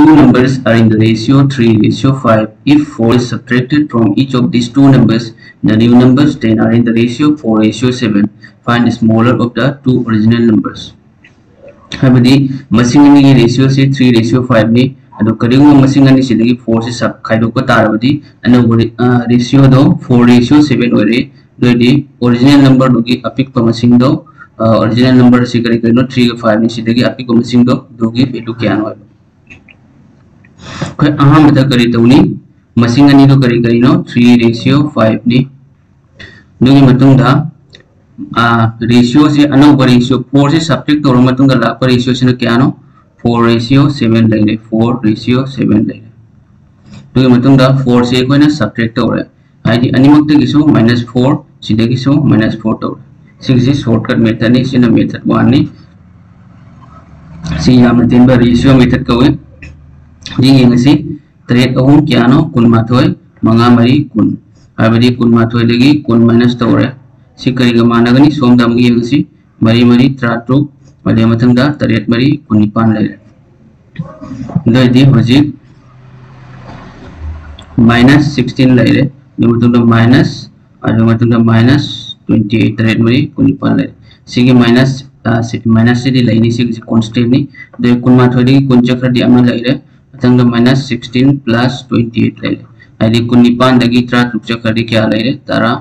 two numbers are in the ratio 3:5. If 4 is subtracted from each of these two numbers, the new numbers then are in the ratio 4:7. Find the smaller of the two original numbers. हाबदी मसिंग अनि की ratio से 3:5 ने अदो करिगो मसिंग अनि सिदगी 4 से सब खाइदो को तारबदी अनो रेशियो दो 4:7 ओरे दोदी ओरिजिनल नंबर दोगी अपिक प मसिंग दो ओरिजिनल नंबर से करी करिनो 3 का 5 नि सिदगी अपिक प मसिंग दो दोगी वैल्यू क्या नो कोई अहम बता करी तौनी मसिंग अनि दो करी करिनो 3:5 नि दोगी मतुंगा रेशियो से अनोब रेशियो 4 से सब्ट्रैक्ट तौर मतुंगा लाप रेशियो से क्या नो 4:7 लेले 4:7 लेले दोगी मतुंगा 4 से कोई ना सब्ट्रैक्ट तौर है आईडी अनिमक ते किसो -4 सिदे किसो -4 तौर सिक्स शॉर्टकट मेथड ने सिना मेथड 1 ने सी याम तीन बार रेशियो मेथड कवे जी यंगसी ट्रेड अहम क्या नो कुन माथोय मंगा मरी कुन हाबदी कुन माथोय लेगी कुन माइनस तौर है सी करिगा मानगनी सोम दाम की यंगसी मरी मरी त्राटो मले मतंगा तरेट मरी कुनिपान लेरे दोदी होजी -16 लेरे जो मतंगा माइनस आजो मतंगा -28 तरेट मरी कुनिपान लेरे सिगे माइनस से दी लाइनी से कांस्टेंट नि दे कुन माथोदी कुन चक्र दी अमन लेरे मतंगा -16 + 28 लेरे आदि कुनिपान दगी त्राट चक्र दी क्या लेरे तारा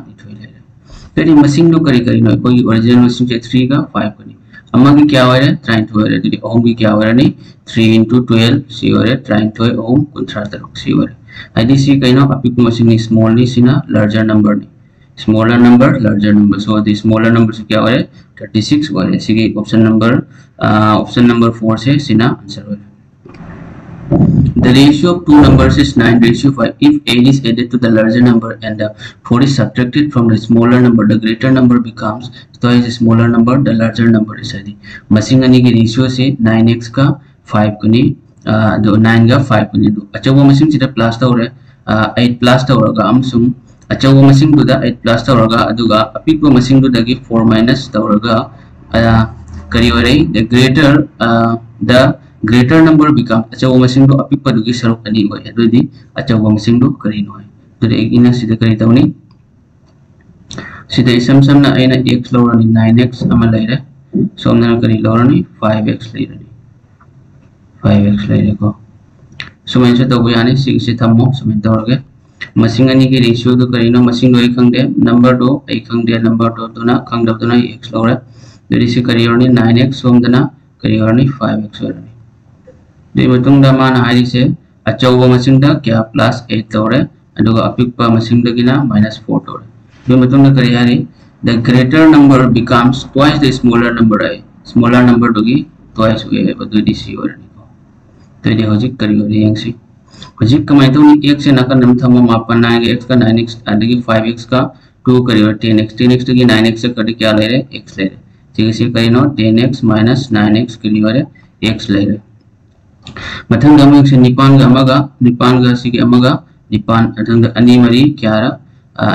तरी मसिंग दो करी करी नो कोई ओरिजिनल मसिंग से 3 का 5 कनी अम्मा की क्या हो रहा है 3 हो रहा है तो ओम की क्या हो रहा है नहीं 3 × 12 सी हो रहा है 3 तो ओम कुंत्रा तरक सी हो रहा है आईडी सी कहीं ना अपिक मसिंग नि स्मॉल नि सिना लार्जर नंबर नि smaller number larger number so the smaller number से क्या हो रहा है 36 हो रहा है सी के ऑप्शन नंबर 4 से सिना आंसर हो रहा है The ratio of two numbers is 9:5. If 8 is added to the larger number and 4 is subtracted from the smaller number, the greater number becomes twice the smaller number, the larger number is आदि मसिंग अनि की ratio से 9x का 5 कनी दो 9 का 5 कनी दो अचवा मसिंग सिदा प्लस ता होरे 8 प्लस ता होरगा अमसुम अचवा मसिंग दुदा 8 प्लस ता होरगा अदुगा अपिक मसिंग दुदागी 4 माइनस ता होरगा करी होरे the greater number becomes अचवा मसिंग दो अपिक पदुगी सरुक अनि होय अदुदी अचवा मसिंग दो करी नो है तो इना सिदा करी तवनी सिदा इसम समना आइना x लौरनी 9x अमा लैरे सोमना करी लौरनी 5x लैरनी 5x लैरे को सुमेन से तो यानी 6 से थमो सुमेन तौरगे मसिंग अनि की रेशियो दो करी नो मसिंग दो खंगदे नंबर दो आई खंगदे नंबर दो दोना खंगदब दोना x लौरे दरी से करी लौरनी 9x सोमदना करी लौरनी 5x लौरनी दे मतुंगदा मान हारी से अचौवा मसिंगदा क्या +8 तौरे अदुगा अपिकपा मसिंगदगिना -4 तौरे दे मतुंगदा करी हारी the greater number becomes twice the smaller number है smaller number दोगी twice हुए है बदु दिसी ओरनी को तो ये होजिक करी ओरे यंगसी होजिक कमाई तो नि 1 से नकन नम थम मापन आएगा x का 9x अदगी 5x का 2 करी और 10x की 9x से करी क्या ले रहे x ले रहे ठीक है सी करी नो 10x - 9x करी और x ले रहे मथंग गम से निपान गा सी के अमगा निपान अथंग अनि मरी क्यारा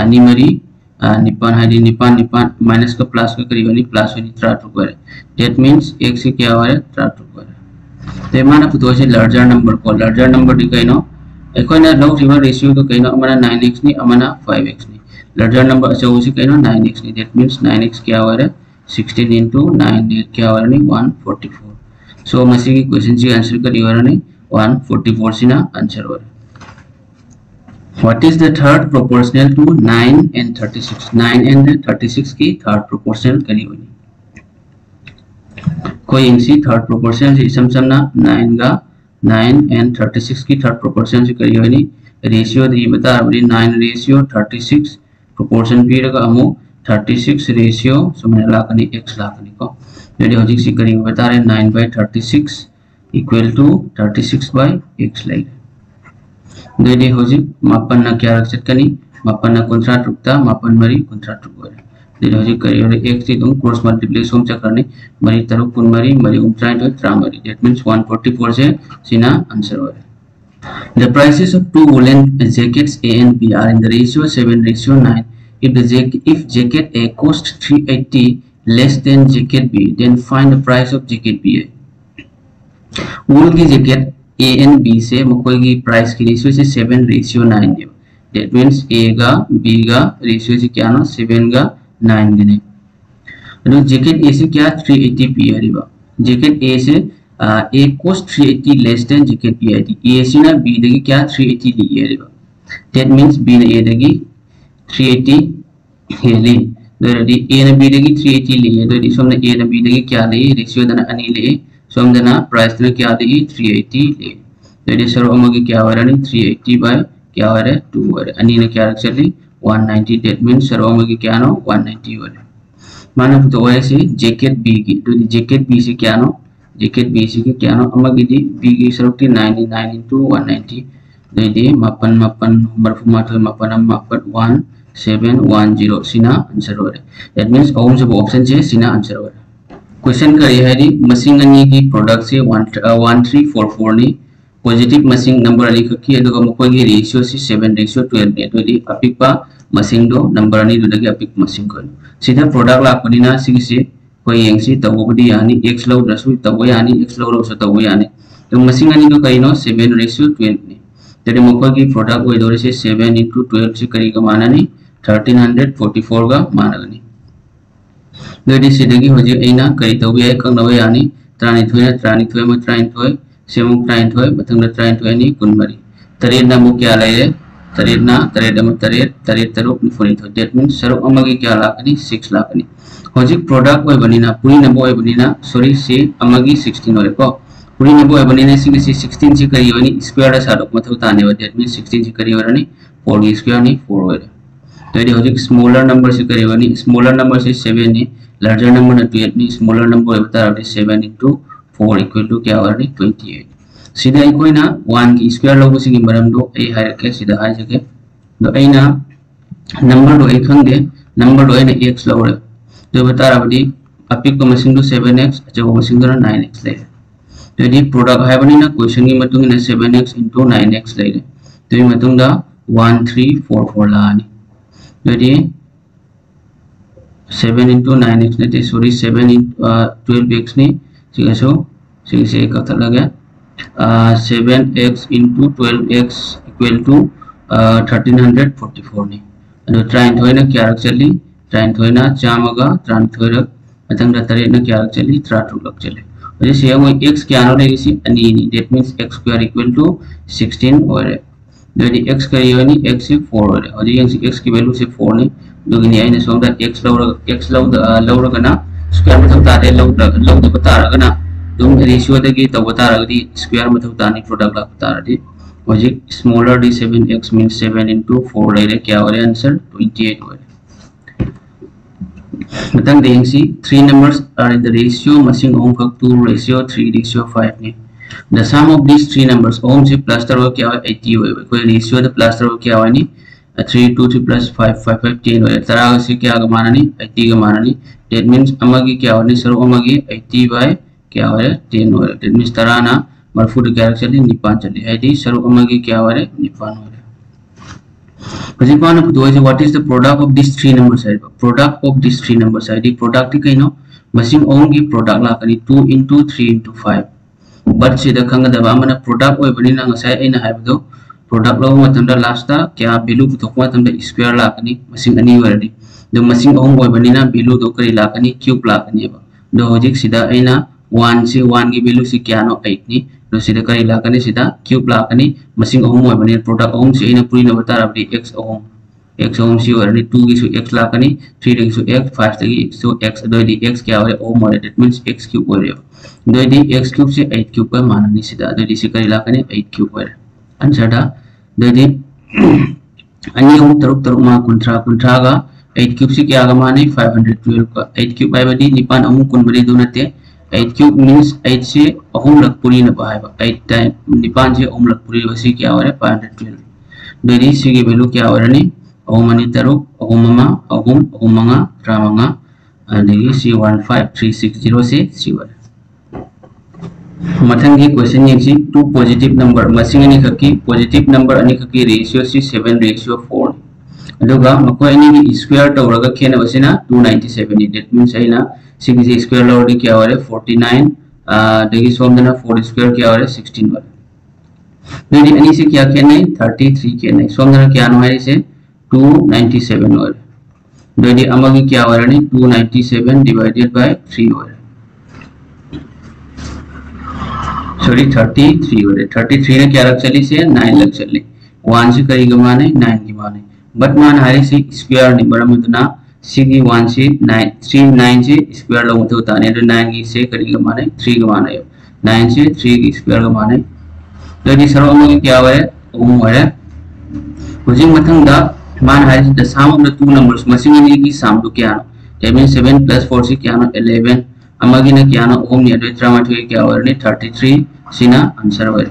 अनि मरी निपान हादी निपान माइनस का प्लस का करी वनी plus Vani त्राट रुपरे that means x से क्या हो रहा है त्राट रुपरे ते माना पुतो से लार्जर नंबर दी कइनो एकोना लो रिवर रेशियो तो कइनो अमना 9x नि अमना 5x नि लार्जर नंबर अच्छा से कइनो 9x नि दैट मींस 9x क्या हो रहा है 16 * 9 क्या हो रहा है 144 सो मसी की क्वेश्चन जी आंसर करी हो रहा है 144 सिना आंसर हो रहा है What is the third proportional to 9 and 36? 9 and 36 की third proportional करी होनी कोई इनसी third proportional से इसम समना 9 का 9 and 36 की third proportional से करी होनी रेशियो दी बता रही 9 रेशियो 36 proportion भी रखा हमो 36 रेशियो समझ लाकनी x लाकनी को यदि होजिक सी करी बता रहे 9/36 इक्वल टू 36/x लाइक दोदी होजिक मापन ना क्या रख सकनी मापन ना कुंत्रा टुकता मापन मरी कुंत्रा टुकवर दोदी होजिक करी और एक से तुम क्रॉस मल्टीप्लाई होम चक्कर ने मरी तरु कुन मरी उमत्रा तो त्रा मरी दैट मींस 144 से सीना आंसर हो रहा The prices of two woolen jackets A and B are in the ratio 7:9 if jacket A cost 380 less than jacket B then find the price of jacket B वूल की jacket A and B से मकोई price की ratio से 7:9 ने that means A गा B गा ratio से क्या ना 7 गा 9 ने अनु जैकेट A से क्या 380 P हरीबा जैकेट A से A cost 380 less than jacket B है A से ना B देगी क्या 380 ली हरीबा that means B ने A देगी 380 हेली दोरी A ने B देगी 380 ली है दोरी सोमने A ने B देगी क्या ली रेशियो दना अनी ले सोमदना प्राइस ने क्या दी 380 ले दोरी सरो अमगी क्या हो रहा है 380 बाय क्या हो रहा है 2 हो रहा है अनी ने क्या रखा 190 that means सरो अमगी क्या नो 190 हो रहा है माना तो वैसे जैकेट B की दोरी जैकेट B से क्या नो जैकेट B से क्या नो अमगी दी B की सरो 99 into 190 दोरी मापन मापन मरफुमा तो मापन मापन 1710 सिना आंसर हो रहा है that means ओम जब ऑप्शन से सिना आंसर हो रहा है क्वेश्चन का यह है मशीन अनी की प्रोडक्ट से 1344 ने पॉजिटिव मशीन नंबर अनी खकी अदुगा मकोई की रेशियो से 7:12 ने तो अपिकपा मशीन दो नंबर अनी दुदगी अपिक मशीन को सीधा प्रोडक्ट लापनिना सिगिसे कोई यंगसी तवबडी यानी x लो रसु तव यानी x लो रसु तव यानी तो मशीन अनी को कहिनो 7:12 ने तो मकोई की प्रोडक्ट को इधर से 7 into 12 से करी का माना नहीं 1344 का माना गनी दोदी सिदगी होजे एना कई तव याय कंगनव यानी 33 में 33 सेमुक 33 मथंग 33 नि कुनमरी तरेद ना मु क्या लाय तरेद ना तरेद म तरेद तरुक नि फोनी थो दैट मींस सरो अमगी क्या लाकनी 6 लाकनी होजे प्रोडक्ट ओय बनिना पुरी नंबर ओय बनिना सॉरी से अमगी 16 होरे को पुरी नंबर ओय बनिना सिंग से 16 से करी होनी स्क्वायर दा साडक मथु ताने व दैट मींस 16 से करी होरनी 4 की स्क्वायर नि 4 होरे तो ये होजे स्मॉलर नंबर से करी होनी स्मॉलर नंबर से 7 नि लार्जर नंबर ना 12 नि स्मॉलर नंबर बता रहा है 7 into 4 इक्वल टू क्या होगा 28 सीधा एक कोई ना 1 की स्क्वायर लोगों से की मरम दो ए हायर के सीधा हाई जगह तो ए ना नंबर दो एक हंगे नंबर दो ए ने x लोगे तो बता रहा है अपिक को मशीन दो 7x अच्छा वो मशीन दो 9x ले तो ये प्रोडक्ट है बनी ना क्वेश्चन की मतुंग ने 7x into 9x ले तो ये मतुंग दा 1344 लानी तो ये 7 into 9x ने सॉरी 7 into 12x ने सिगसो सिगसे एक कथा लगा 7x into 12x equal to 1344 ने अदो ट्राइन थोइना क्या रख चली ट्राइन थोइना चामगा ट्राइन थोइरक मतंग तरे न क्या रख चली त्राटु लग चले और से हम x क्या नो लेगी सी अनी नी that means x square equal to 16 और यदि x का योनी x से 4 और यदि x की वैल्यू से 4 ने दोगनी आइने सोंदा x लौरगना स्क्वायर मथौ तारे लौद बता रगना तुम रेशियो दगी तो बता रगदी स्क्वायर मथौ तानी प्रोडक्ट ला बता रदी होजे स्मॉलर डी 7x मींस 7 into 4 ले क्या हो रहा है आंसर 28 हो रहा मतंग देंसी 3 numbers are in the ratio मशीन ओम का 2 ratio 3 ratio 5 ने the sum of these 3 numbers ओम से प्लस तरह क्या है 80 हो कोई रेशियो द प्लस तरह क्या है नी 3 2 3 plus 5 5 5 10 हो तरह से क्या का माना नहीं 80 का माना नहीं दैट मींस अमगी क्या हो नी सर अमगी 80 बाय क्या हो रहा है 10 हो रहा है दैट मींस तरह ना मरफूट क्या चली निपान चली है दी सर अमगी क्या हो रहा है निपान हो रहा है Pajipana putuwa what is the product of these 3 numbers side product of these 3 numbers side product ki kaino machine only product la kani 2 into 3 into 5 but sida khanga da amana product oi bani na ngasai aina haibdo product lo matamda last ta kya value puthokma tamda square la kani machine ani waradi do machine ong oi bani na value do kari la kani cube la kani ba do hojik sida aina 1 से 1 की value से क्या no 8 नी तो सीधा करी लाकने सीधा cube लाकने machine ओम होय बने प्रोडक्ट ओम से इन पूरी न बता रहा x ओम से और 2 की सो x लाकने 3 की सो x 5 की सो x दो दी x क्या हो ओम हो दैट मींस x क्यूब हो रहा दो दी x क्यूब से 8 क्यूब का माना नहीं सीधा दो दी से करी लाकने 8 क्यूब हो रहा आंसर दा दो दी अन्य ओम तरुक मा कुंट्रा का 8 क्यूब से क्या का माने 512 का 8 क्यूब आइ बदी निपान ओम कुन बड़ी दो नते 8 क्यूब means 8 से अहम लग पूरी न पाएगा 8 टाइम निपान से अहम लग पूरी वैसे क्या हो रहा है 512 दोरी सी की वैल्यू क्या हो रहा है अहम अनि तरुक अहम मंगा रामंगा अनेगी सी 15360 से सी वर मथंग की क्वेश्चन ये सी 2 पॉजिटिव नंबर मसिंग अनि खकी पॉजिटिव नंबर अनि खकी रेशियो सी 7:4 अदुगा मको अनि की स्क्वायर तौरगा खेन बसिना 297 दैट मींस आइना 6 स्क्वायर लॉर्ड क्या हो रहा है 49 देखिए सोमदना 4 स्क्वायर क्या हो रहा है 16 वाला दोदी अनि से क्या खेने 33 खेने सोमना क्या नो है से 297 और दोदी अमगी क्या वरनी 297 डिवाइडेड बाय 3 और सॉरी 33 और 33 ने क्या रख चली से 9 लग चली 1 से करी गमाने 9 की माने बट मान हारे से स्क्वायर नि बरमदना सिगी 1 से 9 3 9 से स्क्वायर लो तो ताने 9 की से करी गमाने 3 गमाने 9 से 3 की स्क्वायर गमाने तो ये सर्व में क्या है ओम है मुझे मतंग दा मान हारे the sum of the two numbers मसिंग की सम तो क्या दैट मींस 7 + 4 से क्या नो 11 अमगी ने क्या नो ओम ने दो ट्रामा तो क्या और ने 33 सिना आंसर है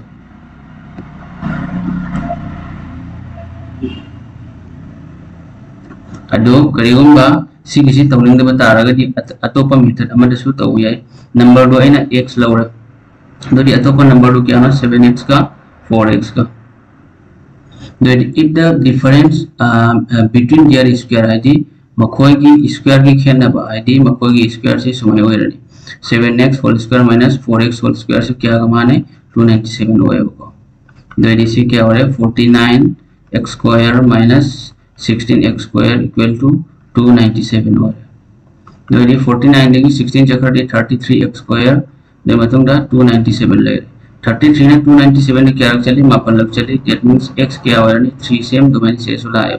अदो करिगुंबा सिगिसि तौलिंग दबा तारगदि अतोपा मेथड अमदसु तौ याय नंबर दो आइना x लौरे दोदि अतोपा नंबर दो क्या 7x का 4x का दोदि if the difference between their square आईडी मखोय की स्क्वायर की खेनबा आईडी मखोय की स्क्वायर से समय होयरनि 7x whole square - 4x whole square से क्या गमाने 297 होयबको दोदि से क्या होरे 49x square - 16x square equal to 297 हो रहा है 49 देगी 16 चक्कर 33x स्क्वायर दे मतंग दा 297 ले 33 ने 297 ने क्या चली मापन लग चली दैट मींस x क्या हो रहा है 3 सेम डोमेन से सुला है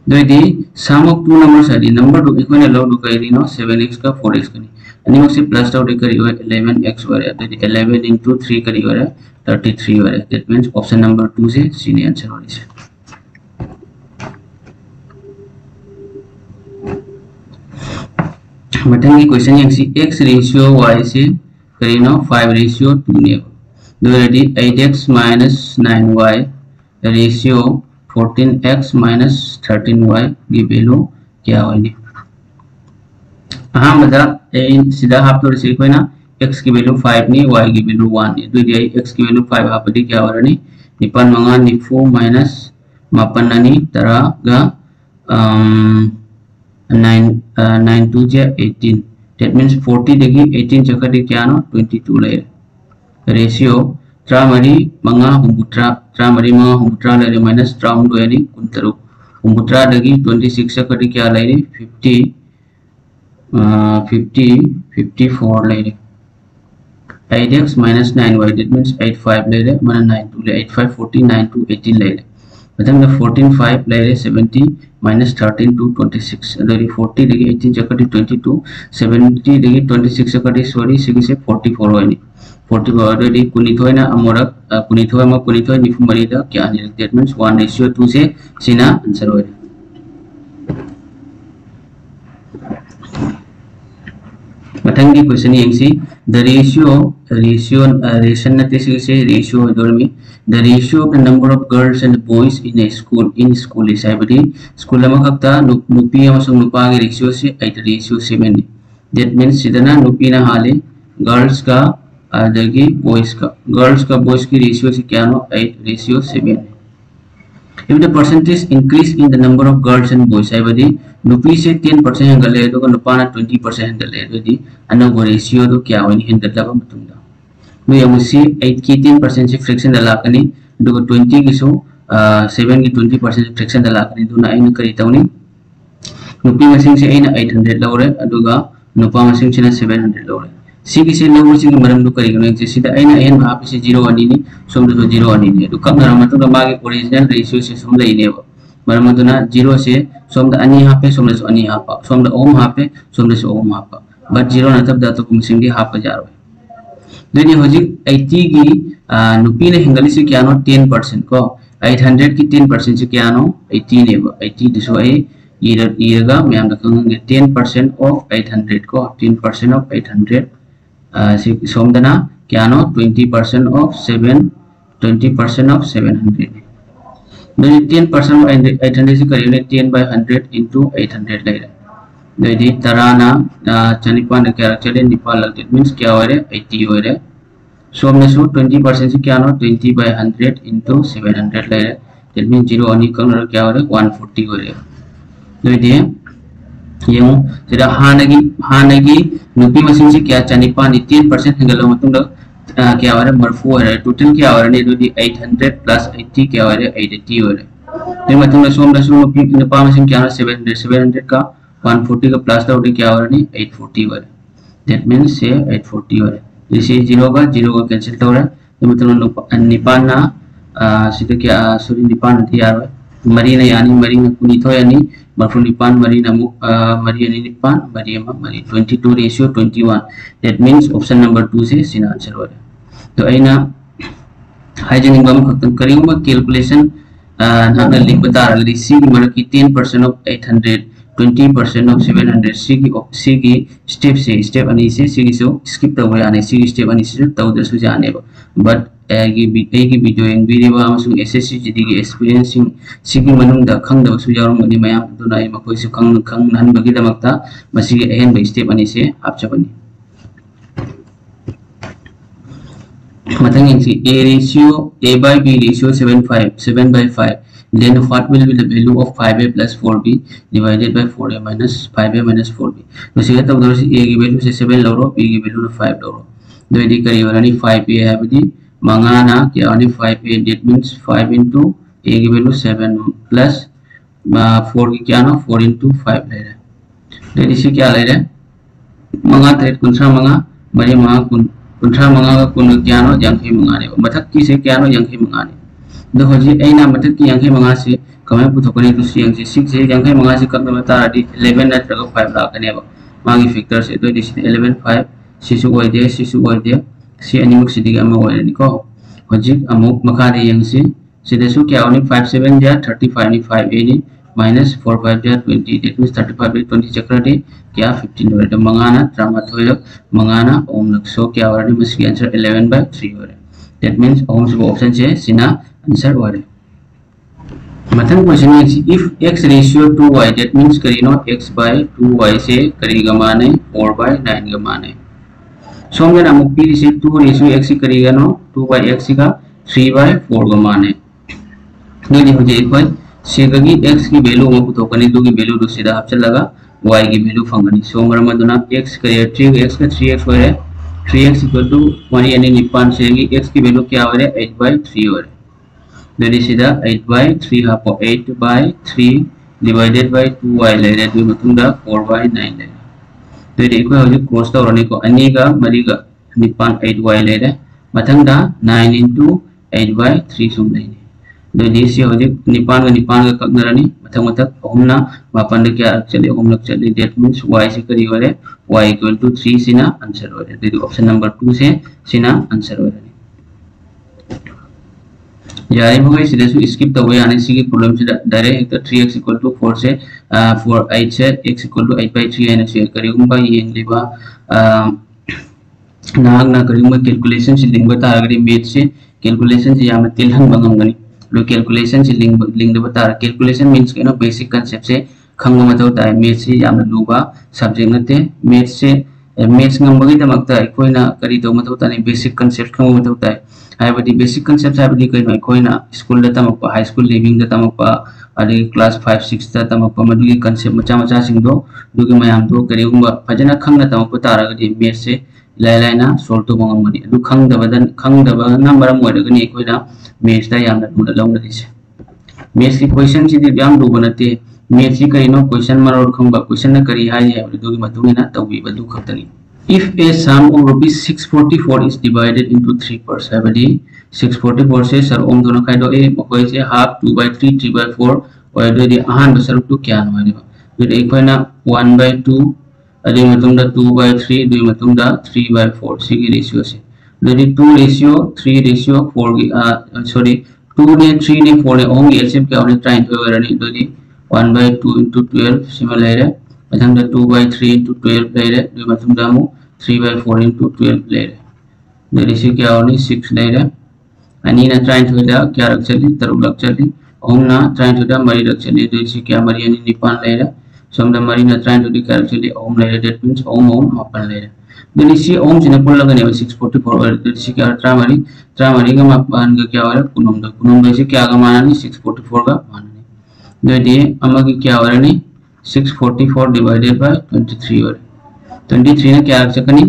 दोदी सम ऑफ टू नंबर्स आदि नंबर दो इक्वल लो दो करी नो 7x का 4x कनी अनि मसे प्लस आउट करी हो 11x हो रहा है 11 * 3 करी हो रहा है 33 हो रहा है दैट मींस ऑप्शन नंबर 2 से सी आंसर हो रही है मटन की क्वेश्चन यंसी x रेशियो y से करीनो 5 रेशियो 2 ने दो ready 8x - 9y ratio 14x - 13y की वैल्यू क्या होगी हां बता ए सीधा हाफ तो रिसीव कोई ना x की वैल्यू 5 नी y की वैल्यू 1 नी दो दी x की वैल्यू 5 हापदी क्या हो रही निपन मंगा निफो माइनस मापन ननी तरह गा 9 2 जे 18 that means 40 देगी 18 जगह दे क्या नो 22 ले रेशियो ट्रामरी मंगा हुमुत्रा ट्रामरी मंगा हुमुत्रा ले माइनस ट्राउंड यानी कुंतरो हुमुत्रा देगी 26 जगह दे क्या ले 54 ले 8x - 9y that means 85 ले mana 92 ले 85 40 92 18 ले मतलब 14 5 ले 70 minus 13 to 26 adari 40 degi 18 jakati 22 70 degi 26 jakati sorry sigise 44 hoini 44 adari kunithoina amora kunithoi ma kunithoi nifu marida kya ni that means 1:2 से sina answer hoini mathangi question yengsi the ration nate sigise ratio dormi the ratio of the number of girls and boys in a school is abadi school ma khakta nupi amasung nupa ge ratio se 8 ratio 7 that means sidana nupi na hale girls ka adagi boys ka boys ki ratio se kya no 8 ratio 7 if the percentage increase in the number of girls and boys abadi nupi se 10% hangale to nupa na 20% hangale adadi anago ratio to kya hoini hendalaba matunda no yamusi 8 की 10% से fraction दलाकनी दुगो 20 की सो 7 की 20% से fraction दलाकनी दुना आइन करी तौनी नुपी मसिंग से आइन 800 लौरे अदुगा नुपा मसिंग से 700 लौरे सी की से लौर सिंग मरम दु करी गनो सिदा आइन आइन हाफ से 0 अनि नि सोम दु 0 अनि नि दु कम नरम तो मागे ओरिजिनल रेशियो से सोम लइने मरम दुना 0 से सोम द अनि हाफ पे सोम द अनि हाफ सोम द ओम हाफ पे सोम द ओम हाफ बट 0 न तब दा तो मसिंग दी हाफ जारो दोनी होजिक 80 की नुपी ने हिंगली से क्या नो 10% को 800 की 10% से क्या नो 80 ने 80 दिसो आई इरगा मैम दखंगे 10% ऑफ 800 को 10% ऑफ 800 से सोमदना क्या नो 20% ऑफ 7 20% ऑफ 700 दोनी 10% ऑफ 800 से करीने 10/100 into 800 ले दोदी तराना चनिपा ने क्या चले निपाल लगते मींस क्या हो रहे 80 हो रहे सो हमने सो 20% से क्या नो 20/100 into 700 ले रहे दैट मींस 0 अनि कम क्या हो रहे 140 हो रहे दोदी ये जेरा हानगी नुपी मशीन से क्या चनिपा नि 10% हंगलो मतलब क्या हो रहा है मरफू हो रहा है टोटल क्या हो रहा है 800 प्लस 80 क्या हो रहा है 880 हो रहा है तो मतलब ना सोम रसूल नुपा मसिंग क्या है 700 का 140 का प्लस तो क्या हो रहा है 840 हो रहा है that means say 840 हो रहा है जैसे 0 का कैंसिल हो रहा है तो मतलब निपान ना सीधे क्या सॉरी निपान नहीं आ रहा है मरी ना यानी मरी ना कुनीतो यानी मरफू निपान मरी ना मरी यानी निपान मरी 22 ratio 21 that means option number 2 से सीना आंसर हो रहा है तो आई ना हाइजेनिक बम खत्म करेंगे कैलकुलेशन ना लिंक बता रहा है सी की मतलब कि 10% ऑफ 800 20% ऑफ 700 सी की स्टेप से स्टेप अनि से सी की सो स्किप तो हुआ यानी सी की स्टेप अनि से तो उधर से जाने बट एगी वीडियो एंगबीरेबा अमसुंग एसएससी जीडी की एक्सपीरियंसिंग सिगी मनुंग द खंग द सु यारंगनि मयाम दुना मखोइ सु खंग खंग नहन बगी दमक्ता मसिगे एहन बे स्टेप अनि से आपचबनी मथंग a ratio a by b ratio 7 by 5 then what will be the value of 5a plus 4b divided by 4a minus 5a minus 4b तो सिगे तब उधर से a की वैल्यू से 7 लो रो b की वैल्यू 5 लो रो दो यदि करी वाला 5a है बदी मंगाना क्या वाली 5a that means 5 into a की वैल्यू 7 plus 4 की क्या ना 4 into 5 ले रहे तो इसी क्या ले रहे मंगा तेरे कुंसा मंगा मरी मंगा कुंसा मंगा का कुन क्या नो यंखी मंगा ने मथक की से क्या नो यंखी मंगा ने दो हजी ऐना मथक की यंखी मंगा से कमें पुथोकने तो सी यंखी 6 से यंखी मंगा से कब बता रही 11 नत्रग 5 लाकने बा मागी फैक्टर से तो दिस 11 5 सिसु ओइदे सी अनिमुक सिदी अमा ओइरनी को हजी अमुक मखा दे यंसी सिदेसु क्या ओनी 5 7 जा 35 नि 5 ए नि minus 4 5 जा 20 that means 35 by 20 चक्र दे क्या 15 हो रहा है मंगाना ड्रामा थोड़ा मंगाना ओम लग सो क्या हो रहा है इसकी आंसर 11 by 3 हो रहा है that means ओम से ऑप्शन से सीना आंसर हो रहा है मथन क्वेश्चन है if x ratio 2y that means करीनो x by 2y से करेगा माने 4 by 9 का माने सो हम ना मुक्ति से 2 ratio x करेगा नो 2 by x का 3 by 4 का माने दो जी मुझे एक बार सेगगी x की वैल्यू में पुथोकनी दो की वैल्यू दूसरी दा आपचल लगा y की वैल्यू फंगनी सो मरम दुना x करे 3x का 3x हो रहा है 3x इक्वल टू 1 यानी निपान सेगी x की वैल्यू क्या हो रहा है 8 by 3 हो रहा है देरी सीधा 8 by 3 हापो 8 by 3 divided by 2y ले रहे तो मतुंदा 4 by 9 ले तो ये देखो हो जो क्रॉस तो रोने को अन्य का मरी का निपान 8y ले रहे मथंगा 9 into 8 by 3 सुन नहीं दो देसी हो जो निपान का कगनरनी मथंग मथक ओमना मापन के क्या चले ओम लग चले that means y से करी हो रहे y equal to 3 सीना आंसर हो रहे तो ऑप्शन नंबर 2 से सीना आंसर हो रहे यारी हो गई सीधे सु स्किप तो हुए आने सी की प्रॉब्लम से डायरेक्ट तो 3x equal to 4 से 4 8 से x equal to 8 by 3 है ना शेयर करेंगे भाई ये लेबा ना करेंगे कैलकुलेशन से लिंक बता अगर मैथ से कैलकुलेशन से यहाँ में तिलहन बंगमगनी लो कैलकुलेशन से लिंक बता रहा कैलकुलेशन मींस के ना बेसिक कांसेप्ट से खंग मत होता है मैथ से याम लुबा सब्जेक्ट नते मैथ से maths ngambagi damakta ikoina kari to mata hoता नहीं बेसिक कांसेप्ट खंग मत होता है हाइबडी बेसिक कांसेप्ट हाइबडी कइनो ikoina स्कूल दा तमक हाई स्कूल लिविंग दा तमक अदि क्लास 5 6 दा तमक मदुगी कांसेप्ट मचा मचा सिंग दो दुगी मयाम दो करिगुंबा फजना खंग ना तमक तारागदि मैथ से लाइलाइना सोल्व तो बंगमगनी अदु खंग दबा नंबर मोरगनी ikoina मैथ्स दा याम ना लौना दिसे मैथ्स की क्वेश्चन से दि याम दो बनते मैथ्स की करिनो क्वेश्चन मरोड खंबा क्वेश्चन ना करी हाय है दुगी मतुगिना तौबी बदु खतनी if a sum of rupees 644 is divided into 3 parts habadi 644 से सर ओम दोनों खाइदो ए मकोय से हाफ 2 by 3 3 by 4 और दो दि आहान बसर टू क्या न माने दो एक फाइना 1 by 2 अदि मतुंदा 2 by 3 दो मतुंदा 3 by 4 सी की रेशियो से दो दि 2 रेशियो 3 रेशियो 4 की सॉरी 2 ने 3 ने 4 ने ओम की एलसीएम क्या होने ट्राई तो वरनी दो दि 1 by 2 into 12 सिमिलर ले रहे मतुंदा 2 by 3 into 12 ले रहे दो मतुंदा मु 3 by 4 into 12 ले रहे दो इसी क्या होने 6 ले रहे अनि ना ट्राई तो दा क्या रख चली तरु लग चली ओम ना ट्राई तो दा मरी रख चली दो इसी क्या मरी अनि निपान ले रहे समदा मरी ना ट्राई तो दी क्या रख चली ओम ले रहे दैट मींस ओम मापन ले रहे दो इसी ओम से पुल लगने में 644 और दो इसी क्या ट्रा मरी का मापन का क्या हो रहा है कुनुम दो इसी क्या का माना नहीं 644 का माना नहीं दो ये अम्मा की क्या हो रहा नहीं 644 डिवाइडेड बाय 23 हो रहा 23 ने क्या रख सकनी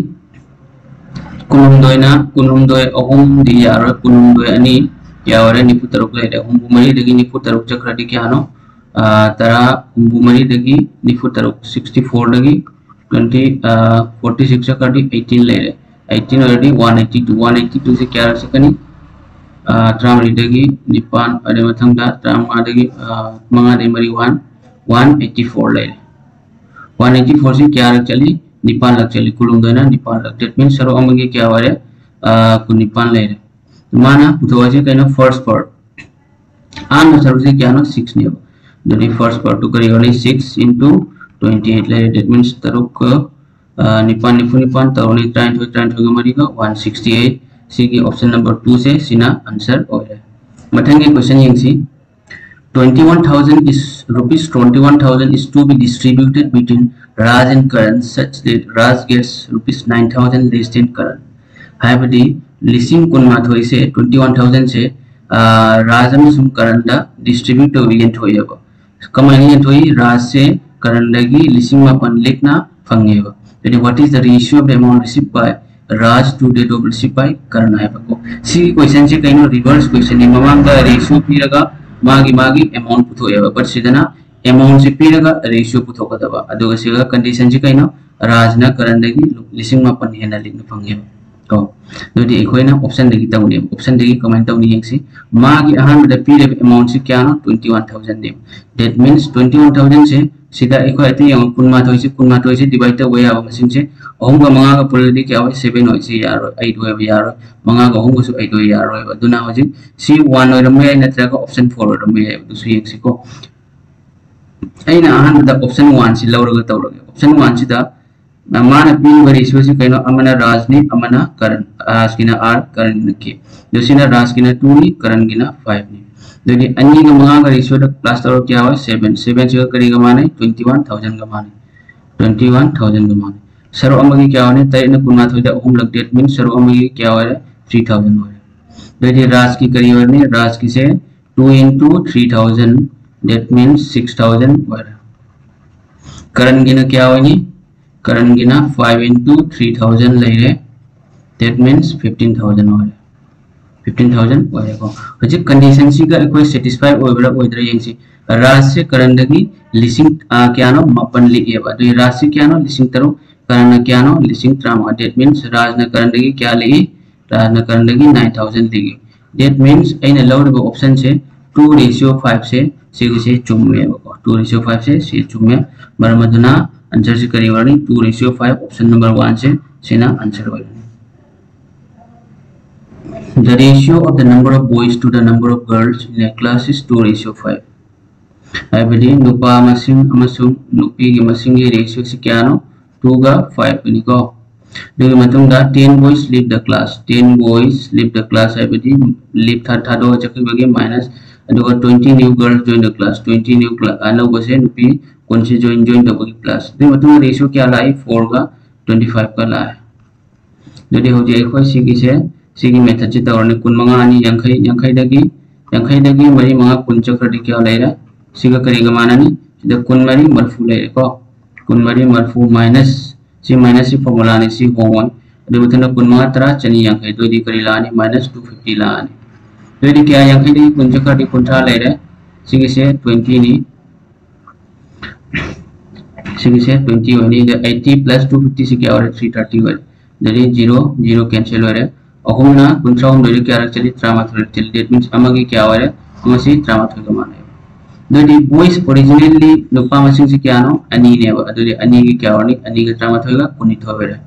kunumdoi ahum di yaro kunumdoi ani yaware nifu taruk laire humbu mari dagi nifu taruk chakradi kyano tara humbu mari dagi nifu taruk 64 dagi 20 46 chakradi 18 laire 18 already 182 se kya sakani tramari dagi nipan ade mathangda tramma dagi manga de mari 184 laire 184 से क्या रख चली निपान लग चली कुलुम दोना निपान लग that means सरो अमगे क्या वारे को निपान ले रहे माना पुथवाजे कहना first part आन सरो से क्या ना 6 नहीं होगा जो first part तो करेगा नहीं 6 into 28 ले that means तरो को निपान तरो नहीं ट्राइन हो गमरी का 168 सी की ऑप्शन नंबर 2 से सीना आंसर हो रहा है मथंगे question young 21,000 is rupees 21,000 is to be distributed between Raj and Karan such that Raj gets rupees 9,000 less than Karan. हाइबदी लिसिंग कुन माथोई से 21,000 से राज अमसुम Karan दा डिस्ट्रीब्यूट होइगेन थोयबो कमानी थोई राज से Karan दगी लिसिंग मापन लेखना फंगेबो then what is the ratio of the amount received by Raj to the double received by Karan हाइबको सी क्वेश्चन से कइनो रिवर्स क्वेश्चन है ममांग दा रेशियो पिरगा मागी अमाउंट पुथोएबा बट सिदना अमाउंट से पिरगा रेशियो पुथोकदबा अदुगा सिगा कंडीशन से कइनो राजना Karan दगी लिसिंग मापन हेना लिखना फंगेबा तो दोदी एखोइना ऑप्शन दगी तौने ऑप्शन दगी कमेंट तौनी यंगसी मागी अहान द पिरेब अमाउंट से क्या नो 21,000 ने दैट मींस 21,000 से सीधा एखो अते यंग कुनमाथोइ से डिवाइड तो वे आबा मसिन से अहुंगा मंगा का पुलदी क्या होय 7 होय से यारो 8 होय यारो मंगा का अहुंगा सु 8 होय यारो दुना होजि सी 1 होय रमे नत्रगा ऑप्शन 4 होय रमे दुसु यंगसी को अइना अहान द ऑप्शन 1 से लौरगा तौरगे ऑप्शन 1 से दा माना पी रेशियो से कइनो अमना राज ने अमना Karan राज किना r Karan नके दोसिना राज किना 2 नि Karan किना 5 नि दोदि अन्नी का मंगा का रेशियो द प्लस तौर क्या होय 7 से करेगा माने 21,000 का माने 21,000 का माने सरो अमगी क्या होने तय न कुना थोइ द होम लग डेट मीन सरो अमगी क्या होय 3,000 होय दोदि राज की करियर ने राज की से 2 into 3,000 that means 6,000 होय Karan किना क्या होय नि Karan गिना 5 into 3,000 ले रहे that means 15,000 हो रहे 15,000 हो रहे को हजे कंडीशन सी का कोई सेटिस्फाई हो बड़ा हो इधर यंग सी राज से Karan दगी लिसिंग क्या नो मापन लिखे बा तो राज से क्या नो लिसिंग तरो Karan न क्या नो लिसिंग ट्रामा that means राज न Karan दगी क्या लेगी राज न Karan दगी 9,000 लेगी that means ऐन लौर को ऑप्शन से 2:5 से चुम्मे को 2:5 से चुम्मे बरमदना आंसर से करेगा 2:5 ऑप्शन नंबर 1 से सीना आंसर होगा The ratio of the number of boys to the number of girls in a class is 2:5 हाइबदी नुपा मसिंग अमसुंग नुपी की मसिंग की रेशियो से क्या नो 2 का 5 निको दोगे मतुंगा 10 boys leave the class 10 boys leave the class हाइबदी leave था दो चक्कर बगे minus अदुगा 20 new girls join the class 20 new अनो बसे नुपी कौन से join तो बगी क्लास दे मतुंगा रेशियो क्या लाई 4 का 25 का लाई दोदे हो जाए कोई सी की मेथड से तौरने कुन मंगा आनी यंखै दगी मरी मंगा कुन चक्रदी क्या लेरा सिगा करेगा मानानी सिदा कुन मरी मरफू ले को कुन मरी मरफू माइनस सी फार्मूला ने सी होवन दे बतना कुन मंगा तरा चनी यंखै दोदी करी लानी माइनस 250 लानी दोदी क्या यंखै दगी कुन चक्रदी कुंठा लेरा सिगे से 20 नी सिगे से 20 होनी द 80 plus 250 से क्या हो रहा 330 हो दरी 0 कैंसिल हो रहा अहुमना कुंट्राउम दोदी क्या रख चली ट्रामाथोल चली दैट मींस अमगी क्या हो रहा अमसी ट्रामाथोल का माने दोदी बॉयज ओरिजिनली नुपा मसिंग से क्या नो अनि ने दोदी अनि की क्या होनी अनि का ट्रामाथोल का कुनित हो रहा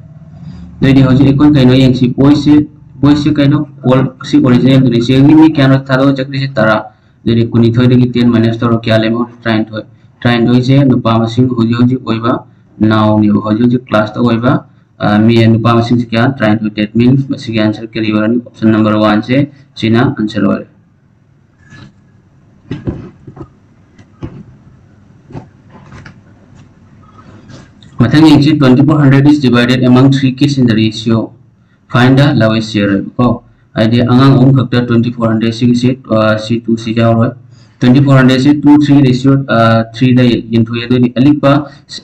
दोदी होजी एकोन कइनो यंगसी बॉयज से कइनो ऑल सी ओरिजिनल दोदी से मी क्या नो थारो चक्री से तरा दोदी कुनित हो दगी 10 माइनस तरो क्या लेमो ट्राइन हो से नुपा मसिंग होजी ओइबा नाउ ने होजी क्लास तो ओइबा मी नुपा मसिंग से क्या ट्राइन हो दैट मींस मसिंग आंसर के लिए ऑप्शन नंबर 1 से सीना आंसर हो मथंग यंगसी 2400 is divided among 3 kids in the ratio find the lowest share को आइडिया अंगांग ओम खक्ता 2400 से 2 से जाओ 2400 से 2 3 रेशियो 3 दा यंथोय दो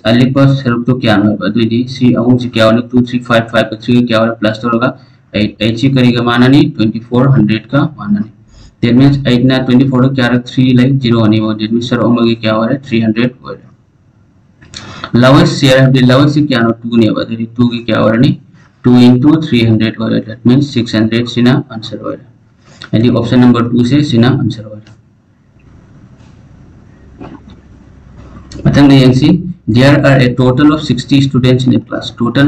अलिपा सरुप तो क्या नो बदो दी सी अहम से क्या होने 2 3 5 5 का 3 क्या होने प्लस तो होगा 8 8 सी करेगा माना नहीं 2400 का माना नहीं that means 8 ना 24 क्या रहा 3 लाइक 0 होने वो that means सर ओमेगा क्या हो रहा है 300 हो रहा है lowest share of the lowest से क्या नो 2 नहीं बदो दी 2 की क्या हो रहा नहीं 2 into 300 हो रहा है that means 600 सीना आंसर हो रहा है यदि ऑप्शन नंबर 2 से सीना आंसर हो रहा है there are a total of 60 students in a class total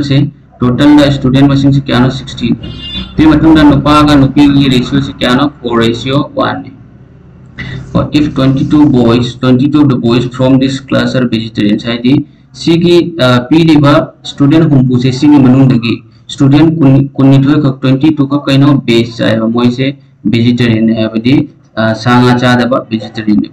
student machine से क्या नो 60 फिर मतलब नुपा का नुपी की रेशियो से क्या नो 4:1 और if 22 of the boys from this class are vegetarians है दी सी की पी दिबा स्टूडेंट हुम्पू से सी की मनुंदगी स्टूडेंट कुन्निथोय का 22 का कहीं नो बेस चाहे मोई से वेजिटेरियन है बदी सांगा चादबा वेजिटेरियन है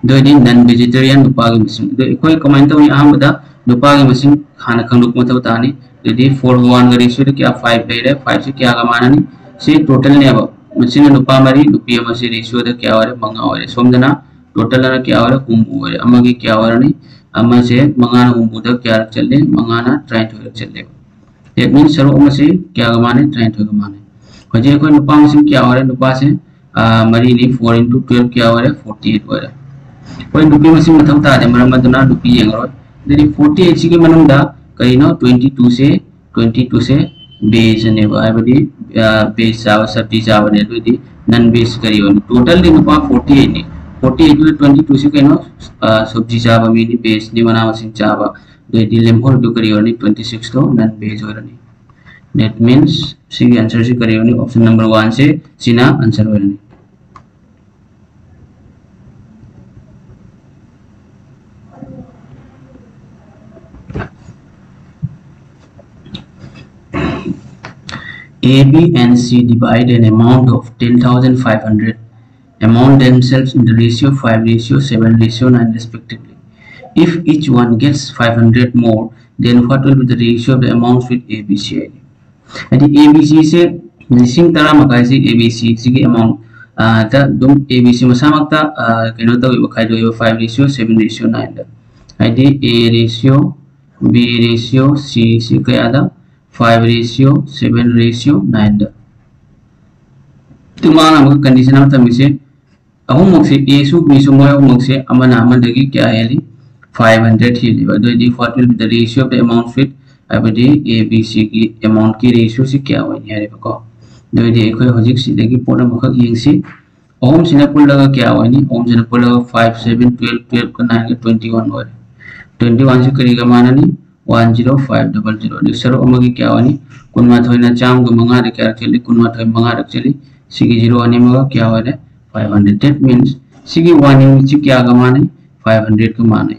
दोदी नॉन वेजिटेरियन नुपागी मसिंग दो इकोई कमेंट तो यहाँ बता नुपागी मसिंग खाना खंडुक मतलब बताने दोदी 4:1 का रेशियो तो क्या 5 ले रहे 5 से क्या कमाना नहीं से टोटल ने अब मसिंग नुपा मरी नुपिया मसी रेशियो तो क्या हो रहा मंगा हो रहा सोमदना टोटल ना क्या हो रहा हुम्बू हो रहा अम्मा की क्या हो रहा नहीं अम्मा से मंगाना हुम्बू तो क्या रख चल रहे मंगाना ट्राइन तो रख चल रहे एक मीन सरो मसी क्या कमाने ट्राइन तो कमाने वजह कोई नुपा मसिंग क्या हो रहा नुपा से मरी नहीं 4 into 12 क्या हो रहा 48 हो रहा कोई नुपी मसिंग मथम तादे मरम मदना नुपी येंगरो दरी 48 सी के मनमदा कइनो 22 से बेस ने बायबडी बेस साव सब्जी साव ने दोदी नन बेस करियो टोटल दि नुपा 48 ने 48 to 22 से कइनो सब्जी साव मी नि बेस नि मना मसिंग चावा दोदी लेमहोर दु करियो नि 26 तो नन बेस हो रनी दैट मींस सी आंसर से करियो नि ऑप्शन नंबर 1 से सीना आंसर हो runny A, B and C divide an amount of 10,500 among themselves in the ratio 5:7:9 respectively. If each one gets 500 more, then what will be the ratio of the amounts with A, B, C? यदि A, B, C से लिसिंग तरह मकाई से A, B, C की amount ता दुम A, B, C मसा मकता किनो तो बखाई दो 5:7:9 दा यदि A ratio B ratio C से क्या दा 5:7:9 दा तुम्हारा हमको कंडीशन में तमिसे अहम मुक्से A सु B सु मोय मुक्से अमना अमदगी क्या है ली 500 ही लीवा दो दी what will be the ratio of the amount with अबदी A B C की amount की ratio से क्या होनी है रे बको दो दी कोई होजिक सी देगी पोना मखक यंगसी ओम सिना पुल लगा क्या होनी ओम सिना पुल लगा 5 7 12 12 का 9 का 21 हो 21 से करेगा माना नहीं 10500 दिसरो अमगी क्या वानी कुनमा थोइना चाम गो मंगा रे क्या चली कुनमा थोइ मंगा रख चली सिगी 0 आने मगा क्या हो रे 500 दैट मींस सिगी 1 यूनिट से क्या गमाने 500 को माने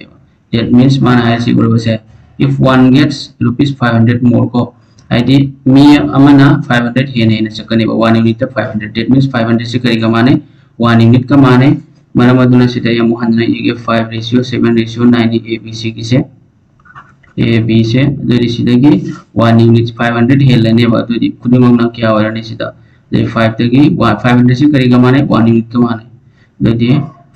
दैट मींस माना है सी बरोबर से if one gets rupees 500 more को आईडी मी अमना 500 है नहीं न सकने 1 यूनिट तो 500 दैट मींस 500 से करेगा माने 1 यूनिट का माने मरम अदुना से या मोहन ये 5:7:9 A B C की से A B से दरी सिदगी 1 यूनिट 500 हेलने बात दरी कुदिमंगना क्या हो रहा सिदा दरी 5 तगी 500 से करेगा माने 1 यूनिट का माने दरी